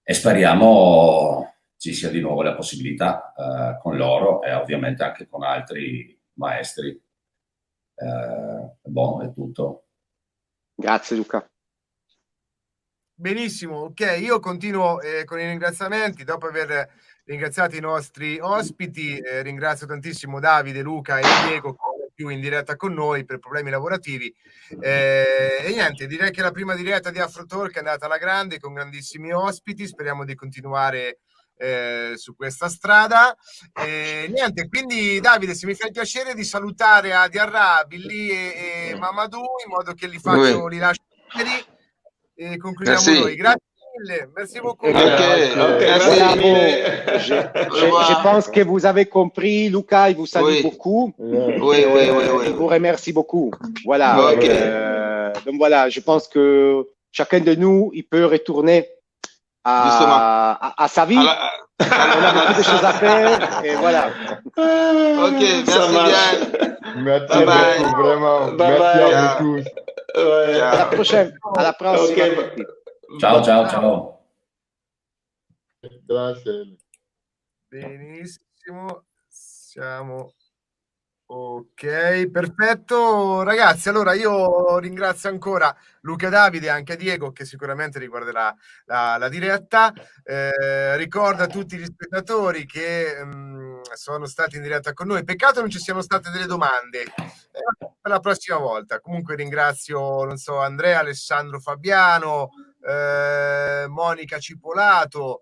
[SPEAKER 4] e speriamo ci sia di nuovo la possibilità con loro e ovviamente anche con altri maestri. Buon, è tutto.
[SPEAKER 3] Grazie Luca.
[SPEAKER 1] Benissimo, ok, io continuo con i ringraziamenti. Dopo aver ringraziato i nostri ospiti, ringrazio tantissimo Davide, Luca e Diego che sono più in diretta con noi per problemi lavorativi e niente, direi che la prima diretta di Afro Talk è andata alla grande con grandissimi ospiti, speriamo di continuare su questa strada. Niente, quindi Davide, se mi fa il piacere di salutare a Diarra, Billy e Mamadou in modo che li lascio liberi et concludiamo noi. Grazie mille, merci beaucoup.
[SPEAKER 3] Je pense que vous avez compris. Luca, il vous salue beaucoup.
[SPEAKER 9] Oui.
[SPEAKER 3] Il vous remercie beaucoup. Voilà. Donc voilà, je pense que chacun de nous, il peut retourner à sa vie. On a beaucoup de choses à faire et voilà.
[SPEAKER 9] Ok, merci bien.
[SPEAKER 7] Merci beaucoup, vraiment. Merci à vous tous.
[SPEAKER 3] À la prochaine. À la prossima.
[SPEAKER 4] Okay. Ciao.
[SPEAKER 7] Grazie.
[SPEAKER 1] Benissimo. Siamo ok, perfetto ragazzi. Allora io ringrazio ancora Luca, Davide e anche Diego che sicuramente riguarderà la diretta. Ricordo a tutti gli spettatori che sono stati in diretta con noi, peccato non ci siano state delle domande per la prossima volta. Comunque ringrazio, non so, Andrea, Alessandro Fabiano, Monica Cipolato,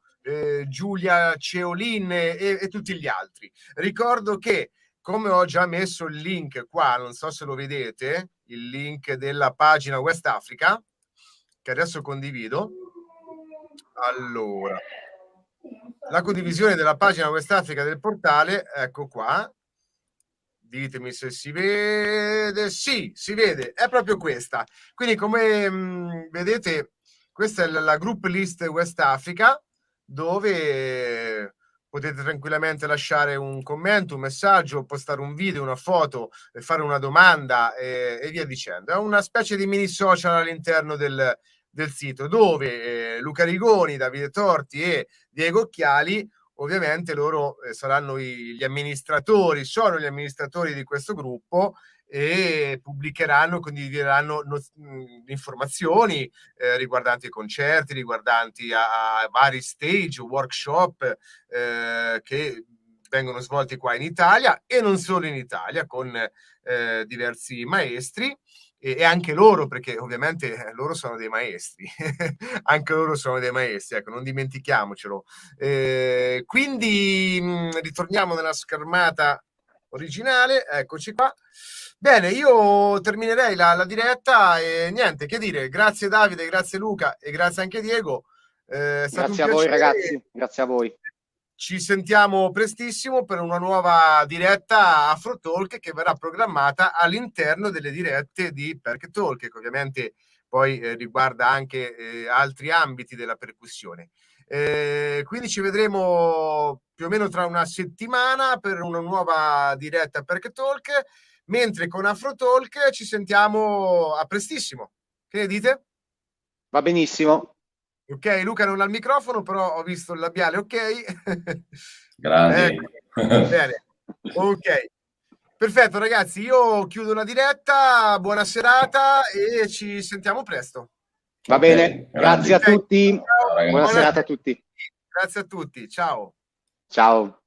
[SPEAKER 1] Giulia Ceolin e tutti gli altri. Ricordo che, come ho già messo il link qua, non so se lo vedete, il link della pagina West Africa, che adesso condivido. Allora, la condivisione della pagina West Africa del portale, ecco qua. Ditemi se si vede. Sì, si vede, è proprio questa. Quindi, come vedete, questa è la group list West Africa, dove potete tranquillamente lasciare un commento, un messaggio, postare un video, una foto, fare una domanda e via dicendo. È una specie di mini social all'interno del sito, dove Luca Rigoni, Davide Torti e Diego Occhiali, ovviamente loro saranno gli amministratori, sono gli amministratori di questo gruppo e pubblicheranno, condivideranno informazioni riguardanti i concerti, riguardanti a vari stage, workshop che vengono svolti qua in Italia e non solo in Italia, con diversi maestri e anche loro, perché ovviamente loro sono dei maestri, anche loro sono dei maestri, ecco, non dimentichiamocelo. Quindi ritorniamo nella schermata originale, eccoci qua. Bene, io terminerei la diretta e niente, che dire, grazie Davide, grazie Luca e grazie anche Diego.
[SPEAKER 3] Grazie a voi ragazzi, grazie a voi.
[SPEAKER 1] Ci sentiamo prestissimo per una nuova diretta Afro Talk che verrà programmata all'interno delle dirette di Perché Talk, che ovviamente poi riguarda anche altri ambiti della percussione. Quindi ci vedremo più o meno tra una settimana per una nuova diretta Perché Talk, mentre con Afro Talk ci sentiamo a prestissimo. Che ne dite?
[SPEAKER 3] Va benissimo.
[SPEAKER 1] Ok, Luca non ha il microfono, però ho visto il labiale, ok?
[SPEAKER 4] Grandi.
[SPEAKER 1] Bene, ok. Perfetto ragazzi, io chiudo la diretta, buona serata e ci sentiamo presto.
[SPEAKER 3] Va bene, grazie a tutti.
[SPEAKER 4] Ciao,
[SPEAKER 3] buona serata a tutti.
[SPEAKER 1] Grazie a tutti, ciao.
[SPEAKER 3] Ciao.